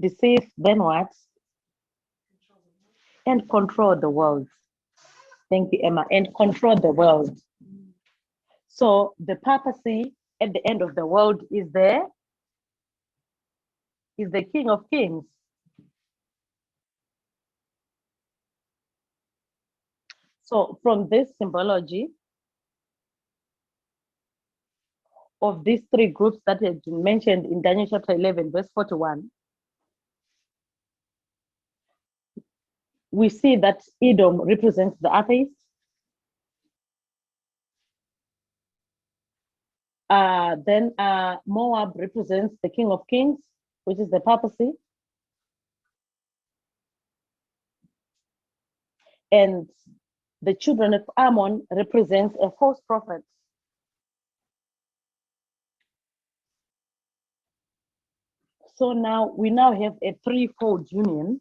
Deceive, then what? And control the world. Thank you, Emma. And control the world. So the papacy at the end of the world is the King of Kings. So from this symbology of these three groups that have been mentioned in Daniel chapter 11, verse 41, we see that Edom represents the atheists. Then Moab represents the King of Kings, which is the papacy. And the children of Ammon represents a false prophet. So now we have a threefold union.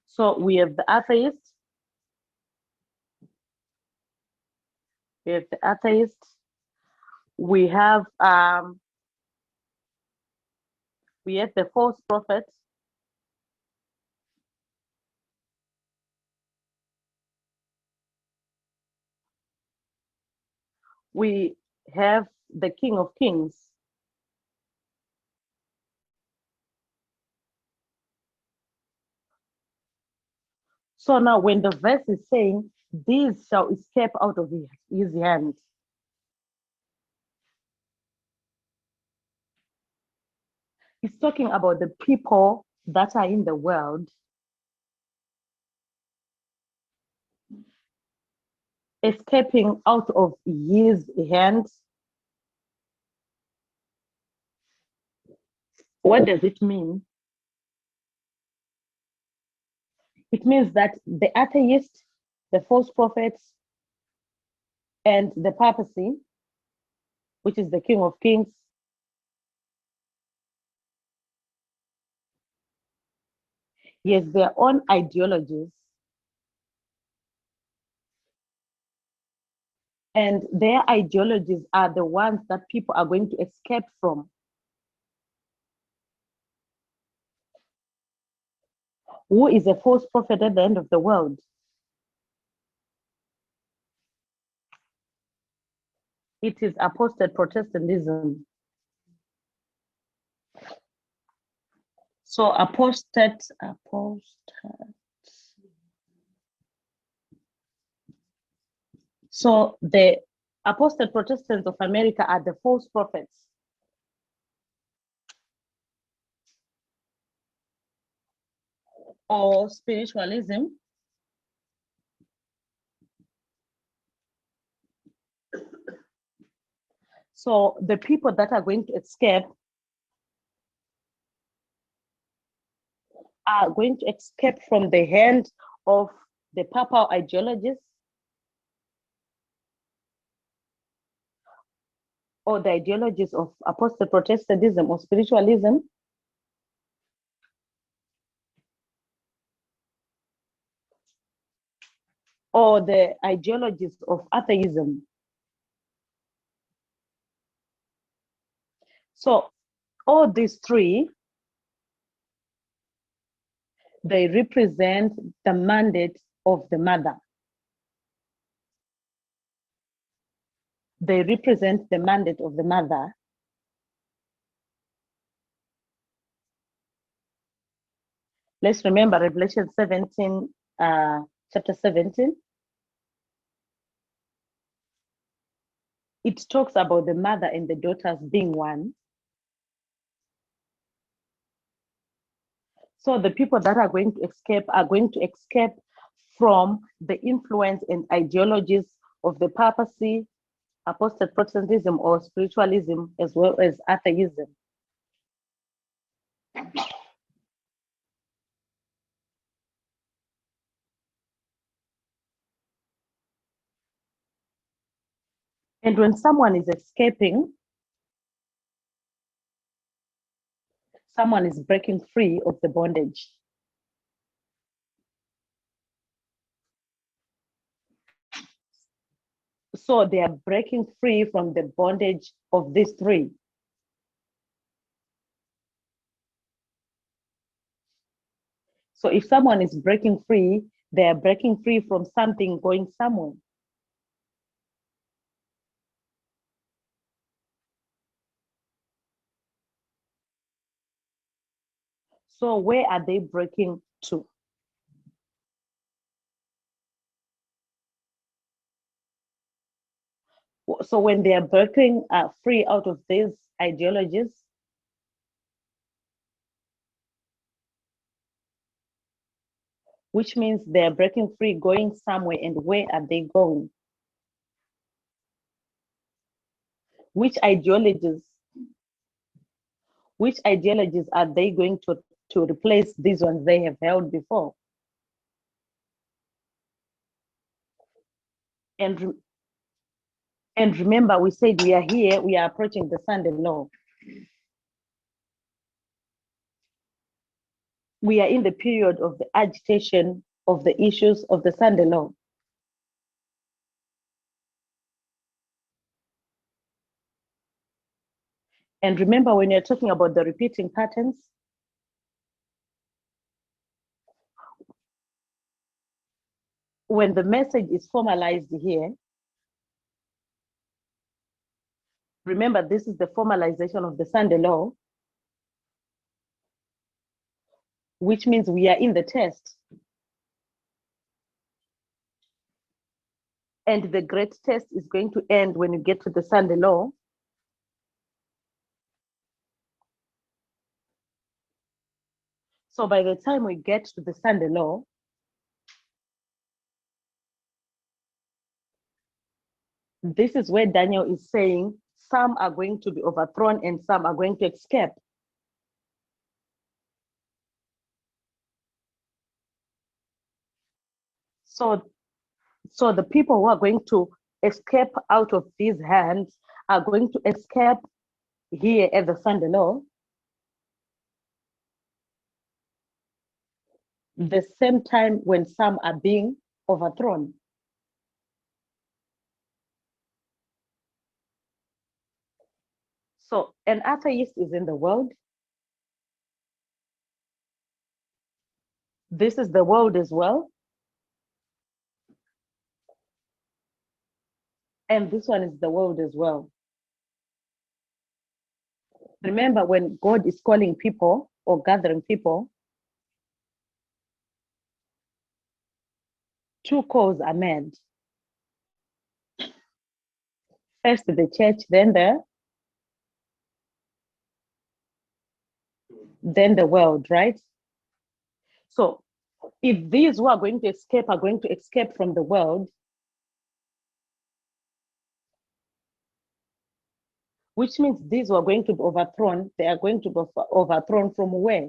So we have the atheist, we have the false prophet, we have the King of Kings. So now when the verse is saying, these shall escape out of his hand, it's talking about the people that are in the world escaping out of his hands. What does it mean? It means that the atheist, the false prophets, and the papacy, which is the King of Kings, has their own ideologies. And their ideologies are the ones that people are going to escape from. Who is a false prophet at the end of the world? It is apostate Protestantism. So apostate, So the apostate Protestants of America are the false prophets. Or spiritualism. So the people that are going to escape are going to escape from the hand of the papal ideologies or the ideologies of apostate Protestantism or spiritualism, or the ideologies of atheism. So all these three, they represent the mandate of the mother. They represent the mandate of the mother. Let's remember Revelation 17, chapter 17. It talks about the mother and the daughters being one. So the people that are going to escape from the influence and ideologies of the papacy, apostate Protestantism or spiritualism, as well as atheism. And when someone is escaping, someone is breaking free of the bondage. So they are breaking free from the bondage of these three. So if someone is breaking free, they are breaking free from something going somewhere. So where are they breaking to? So when they are breaking free out of these ideologies, which means they are breaking free, going somewhere, and where are they going? Which ideologies are they going to replace these ones they have held before? And remember, we said we are approaching the Sunday law. We are in the period of the agitation of the issues of the Sunday law. And remember, when you're talking about the repeating patterns, when the message is formalized here, remember, this is the formalization of the Sunday law, which means we are in the test. And the great test is going to end when you get to the Sunday law. So by the time we get to the Sunday law, this is where Daniel is saying some are going to be overthrown and some are going to escape. So the people who are going to escape out of these hands are going to escape here at the Sunday law. The same time when some are being overthrown. So an atheist is in the world. This is the world as well. And this one is the world as well. Remember, when God is calling people or gathering people, two calls are made. First the church, then the world, right? So if these who are going to escape are going to escape from the world, which means these who are going to be overthrown, they are going to be overthrown from where?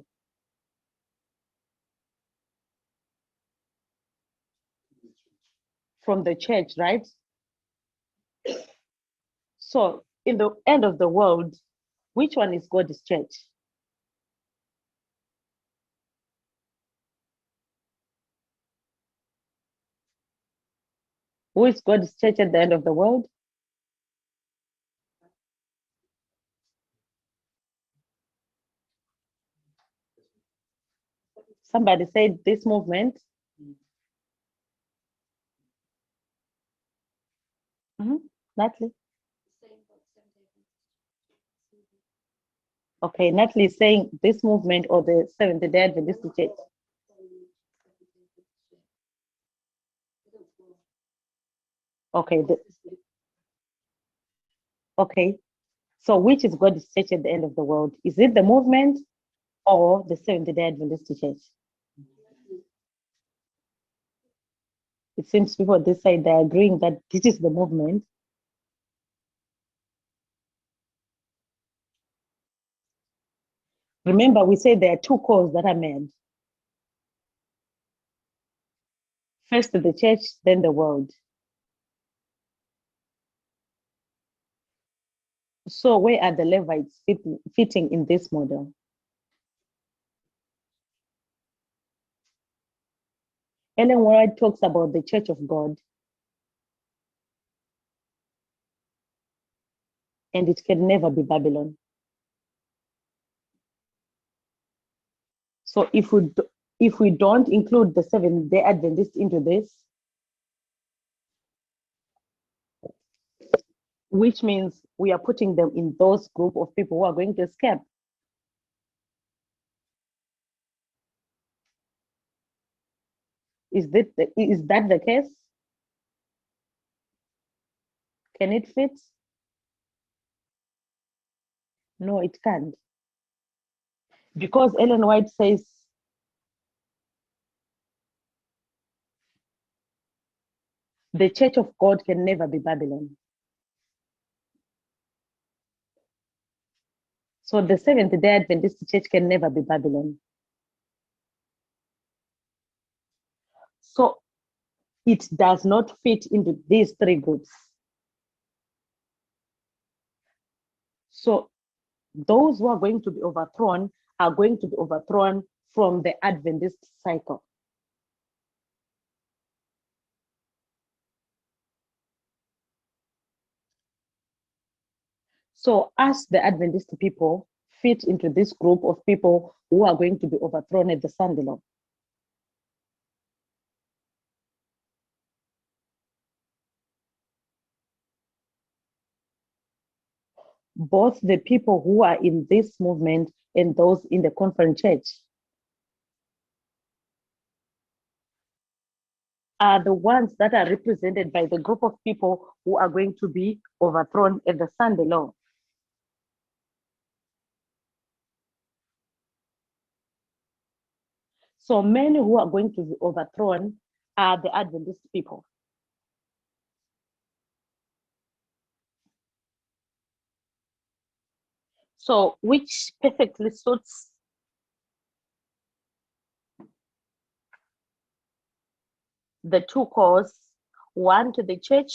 From the church, right? So in the end of the world, which one is God's church? Who is God's church at the end of the world? Somebody said this movement. Natalie. Okay, Natalie is saying this movement or the Seventh-day Adventist Church. Okay, okay. So which is God's church at the end of the world? Is it the movement or the Seventh-day Adventist Church? It seems people on this side, they're agreeing that this is the movement. Remember, we said there are two calls that are made. First the church, then the world. So where are the Levites fitting in this model? Ellen White talks about the church of God, and it can never be Babylon. So if we don't include the Seventh-day Adventists into this, which means we are putting them in those group of people who are going to escape. Is that the case? Can it fit? No, it can't. Because Ellen White says the church of God can never be Babylon. So the Seventh-day Adventist church can never be Babylon. So it does not fit into these three groups. So those who are going to be overthrown are going to be overthrown from the Adventist cycle. So us, the Adventist people, fit into this group of people who are going to be overthrown at the Sunday law. Both the people who are in this movement and those in the conference church are the ones that are represented by the group of people who are going to be overthrown at the Sunday law. So many who are going to be overthrown are the Adventist people. So which perfectly suits the two calls, one to the church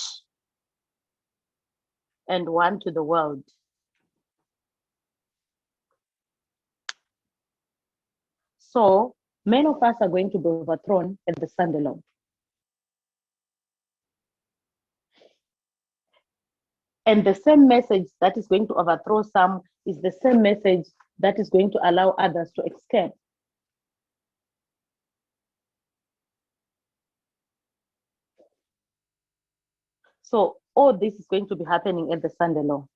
and one to the world. So many of us are going to be overthrown at the Sunday law. And the same message that is going to overthrow some is the same message that is going to allow others to escape. So all this is going to be happening at the Sunday law.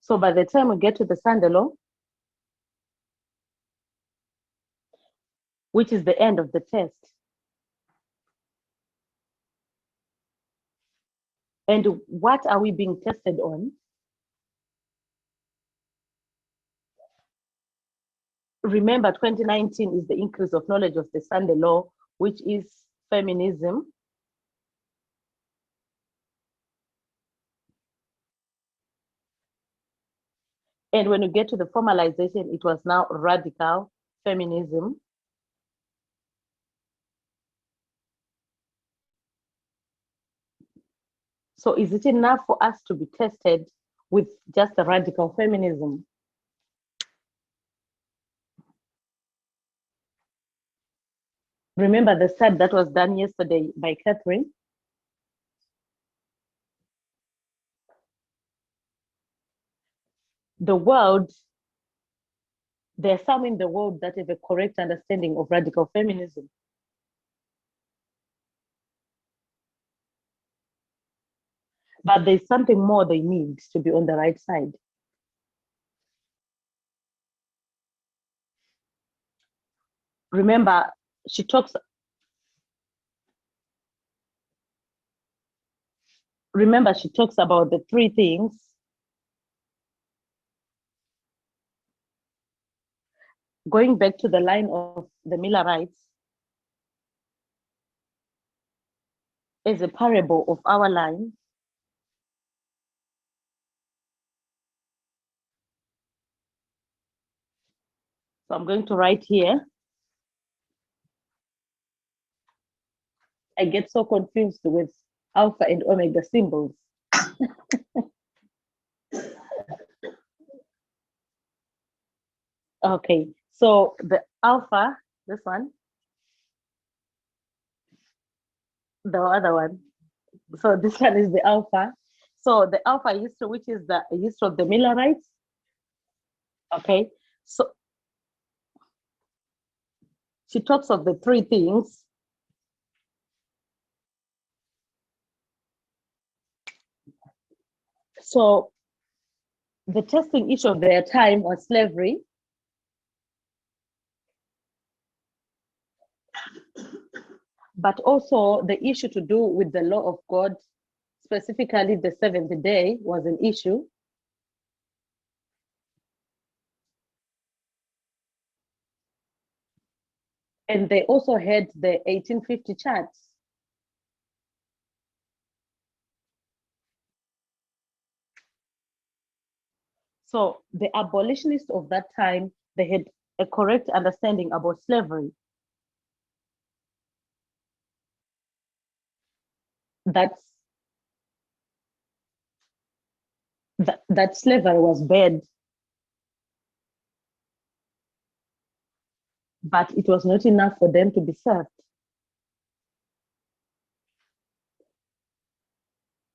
So by the time we get to the Sunday law, which is the end of the test, And what are we being tested on? Remember, 2019 is the increase of knowledge of the Sunday law, which is feminism. And when you get to the formalization, it was now radical feminism. So is it enough for us to be tested with just the radical feminism? Remember the study that was done yesterday by Catherine? The world, there are some in the world that have a correct understanding of radical feminism. But there's something more they need to be on the right side. Remember, she talks about the three things. Going back to the line of the Millerites, is a parable of our line. So I'm going to write here. I get so confused with alpha and omega symbols. Okay, so the alpha, this one, the other one. So this one is the alpha. So the alpha history, which is the history of the Millerites. Okay, so she talks of the three things. So the testing issue of their time was slavery. But also the issue to do with the law of God, specifically the seventh day, was an issue. And they also had the 1850 charts. So the abolitionists of that time, they had a correct understanding about slavery. That slavery was bad, but it was not enough for them to be served.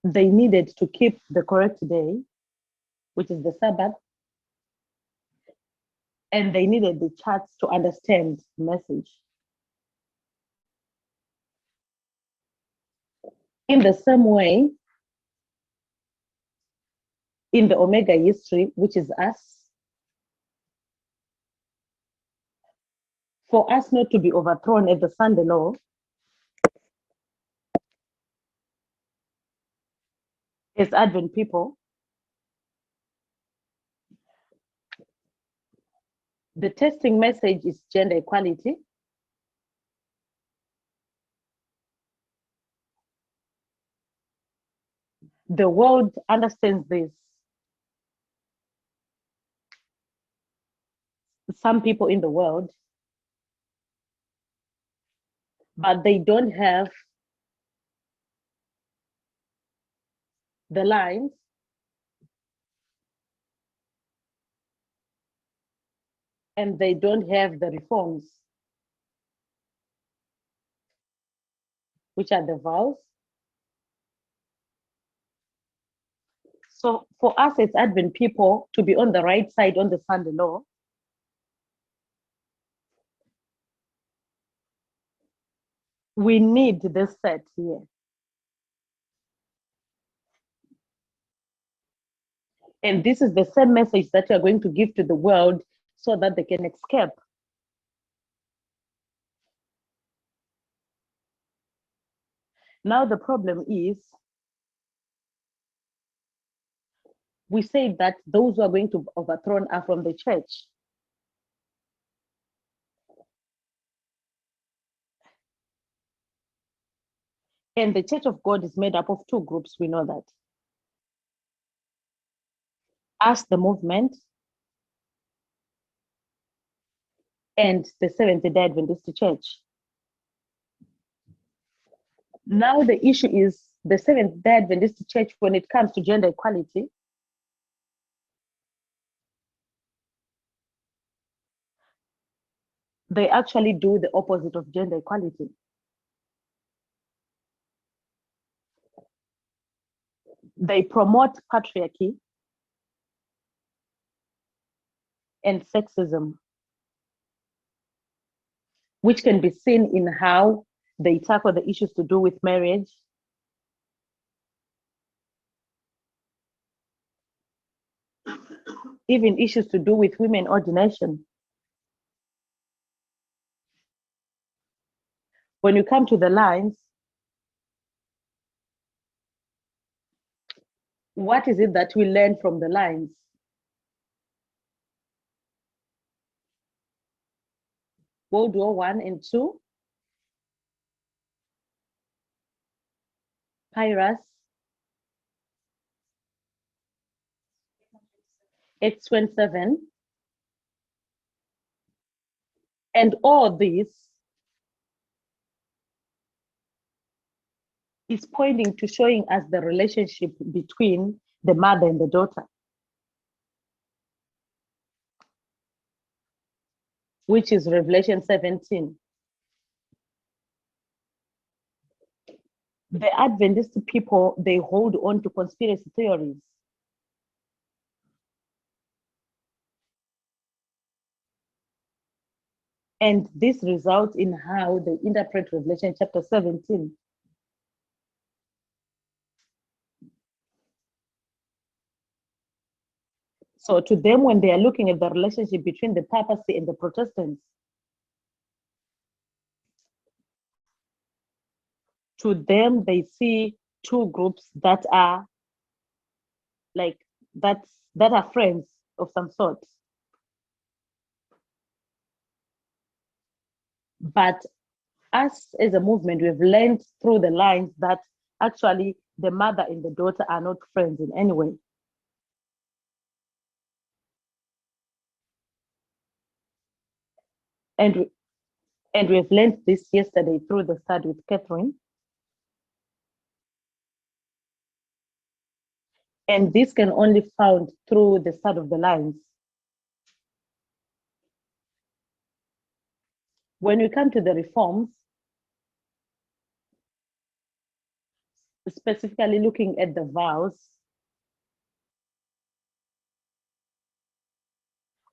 They needed to keep the correct day, which is the Sabbath, and they needed the charts to understand the message. In the same way, in the Omega history, which is us, for us not to be overthrown at the Sunday law, as Advent people, the testing message is gender equality. The world understands this. Some people in the world, but they don't have the lines and they don't have the reforms, which are the vows. So for us as Advent people to be on the right side on the Sunday law, we need this set here. And this is the same message that we are going to give to the world so that they can escape. Now the problem is we say that those who are going to overthrown are from the church. And the Church of God is made up of two groups, we know that. Us, the movement, and the Seventh-day Adventist Church. Now the issue is the Seventh-day Adventist Church, when it comes to gender equality, they actually do the opposite of gender equality. They promote patriarchy and sexism, which can be seen in how they tackle the issues to do with marriage, even issues to do with women ordination. When you come to the lines, what is it that we learn from the lines? World War I and II, Pyrrhus, X-27, and all this is pointing to showing us the relationship between the mother and the daughter, which is Revelation 17. The Adventist people, they hold on to conspiracy theories. And this results in how they interpret Revelation chapter 17. So to them, when they are looking at the relationship between the papacy and the Protestants, to them, they see two groups that are like, that are friends of some sort. But us as a movement, we've learned through the lines that actually the mother and the daughter are not friends in any way. And we've learned this yesterday through the study with Catherine. And this can only be found through the study of the lines. When we come to the reforms, specifically looking at the vows,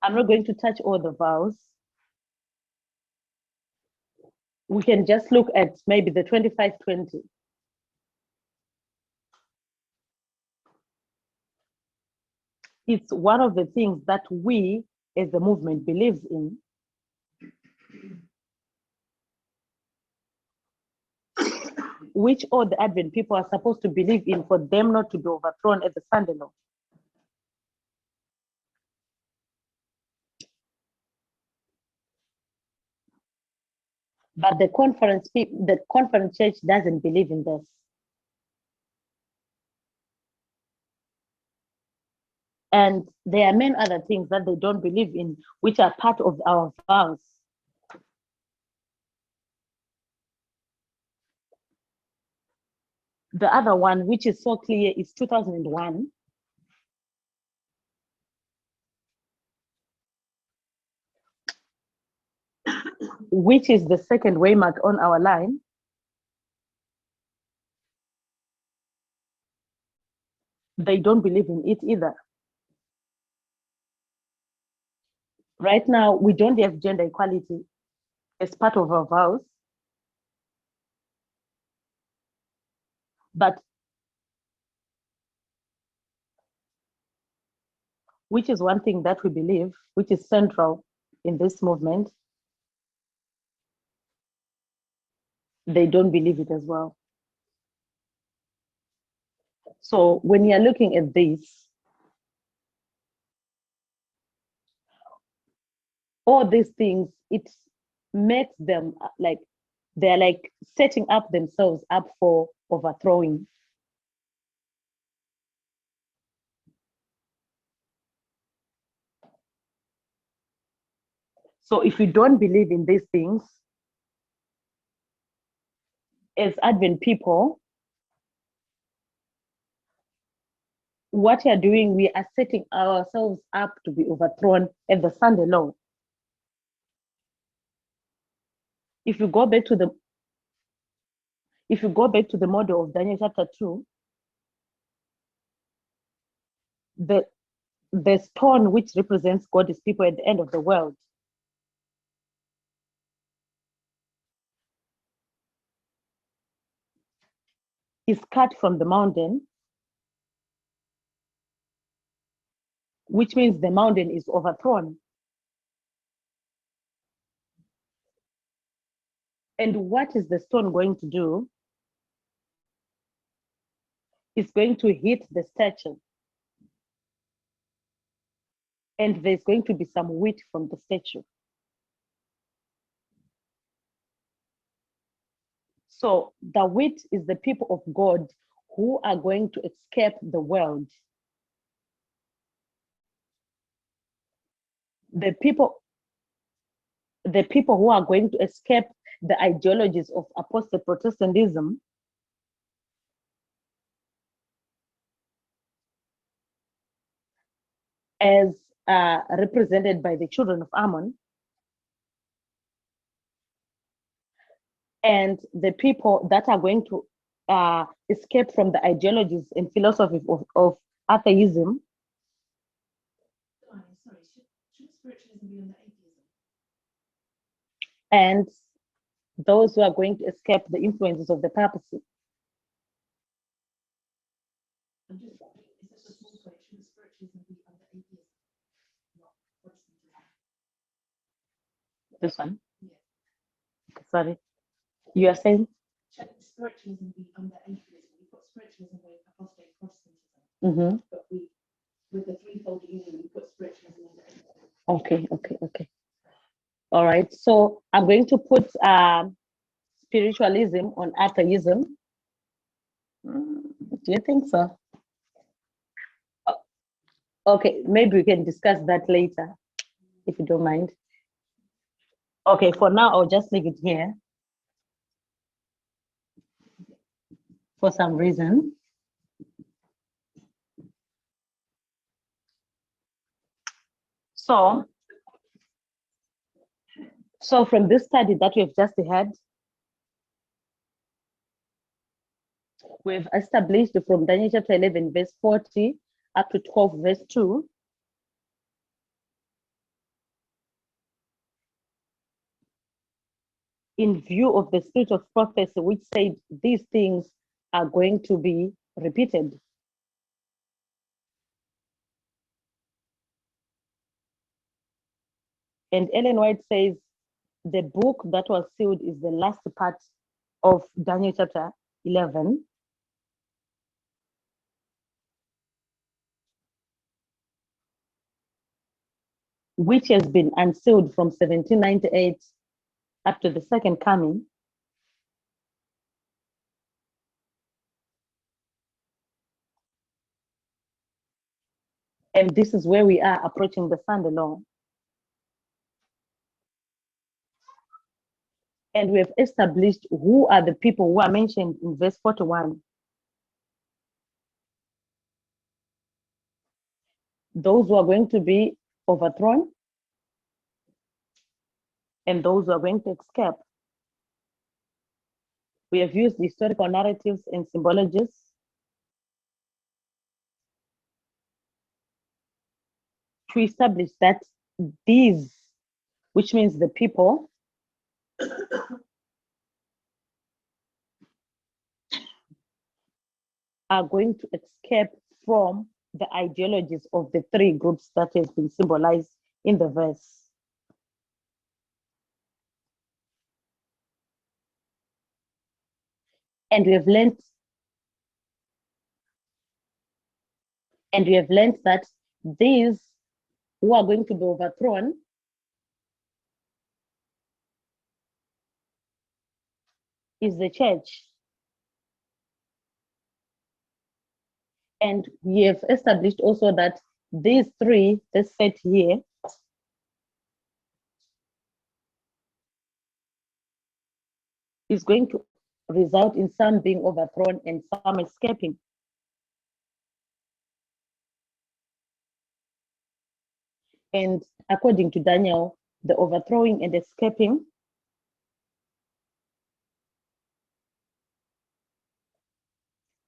I'm not going to touch all the vows. We can just look at maybe the 25-20. It's one of the things that we as the movement believes in. Which all the Advent people are supposed to believe in for them not to be overthrown at the Sunday law. But the conference church doesn't believe in this. And there are many other things that they don't believe in, which are part of our vows. The other one, which is so clear, is 2001. Which is the second waymark on our line. They don't believe in it either. Right now, we don't have gender equality as part of our vows. But which is one thing that we believe, which is central in this movement, they don't believe it as well. So when you're looking at this, all these things, it makes them like they're like setting up themselves up for overthrowing. So if you don't believe in these things, as Advent people, what we are doing, we are setting ourselves up to be overthrown at the Sunday law. If you go back to the model of Daniel chapter 2, the stone which represents God's people at the end of the world is cut from the mountain, which means the mountain is overthrown. And what is the stone going to do? It's going to hit the statue. And there's going to be some wheat from the statue. So the wheat is the people of God who are going to escape the world. The people who are going to escape the ideologies of apostate Protestantism as represented by the children of Ammon, and the people that are going to escape from the ideologies and philosophy of atheism. Sorry, should spiritualism be under atheism? And those who are going to escape the influences of the papacy. I'm just wondering, is this a small point? Should spiritualism be under atheism? Not Protestantism. This one? Yeah. Sorry. You are saying? Should spiritualism be under atheism? We've got spiritualism with apostate Protestantism, Mm-hmm. but with the threefold union, we put spiritualism under atheism. Okay. All right. So I'm going to put spiritualism on atheism. Do you think so? Okay, maybe we can discuss that later, if you don't mind. Okay, for now, I'll just leave it here for some reason. So from this study that we've just had, we've established from Daniel chapter 11, verse 40 up to 12, verse 2, in view of the spirit of prophecy, which said these things are going to be repeated. And Ellen White says the book that was sealed is the last part of Daniel chapter 11. Which has been unsealed from 1798 up to the second coming. And this is where we are approaching the Sunday law. And we have established who are the people who are mentioned in verse 41. Those who are going to be overthrown and those who are going to escape. We have used historical narratives and symbologies to establish that these, which means the people, are going to escape from the ideologies of the three groups that has been symbolized in the verse. And we have learned that these who are going to be overthrown is the church. And we have established also that these three, this set here, is going to result in some being overthrown and some escaping. And according to Daniel, the overthrowing and escaping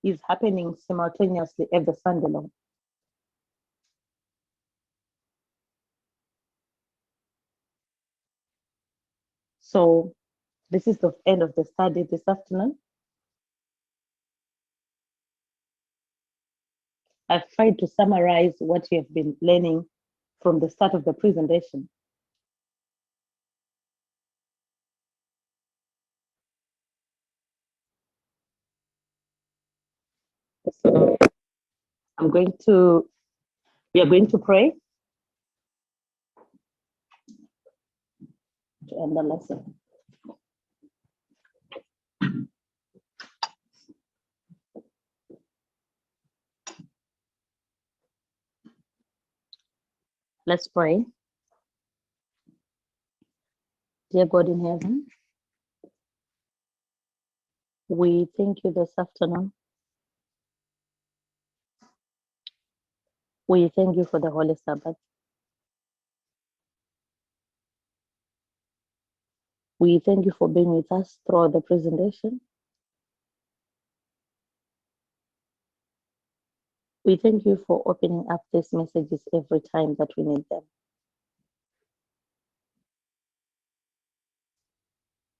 is happening simultaneously at the standalone. So this is the end of the study this afternoon. I've tried to summarize what you have been learning from the start of the presentation. So we are going to pray to end the lesson. Let's pray. Dear God in heaven, we thank you this afternoon. We thank you for the Holy Sabbath. We thank you for being with us throughout the presentation. We thank you for opening up these messages every time that we need them.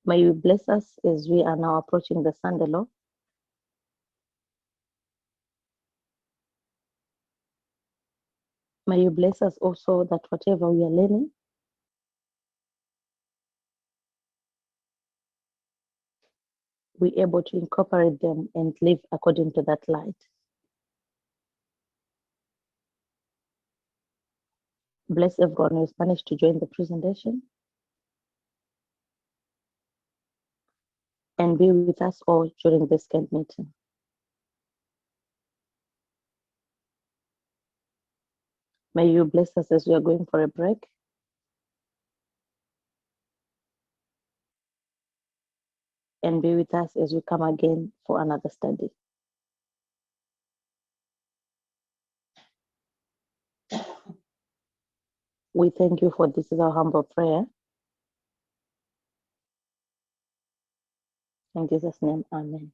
May you bless us as we are now approaching the Sunday law. May you bless us also that whatever we are learning, we're able to incorporate them and live according to that light. Bless everyone who has managed to join the presentation. And be with us all during this camp meeting. May you bless us as we are going for a break. And be with us as we come again for another study. We thank you for this is our humble prayer. In Jesus' name, amen.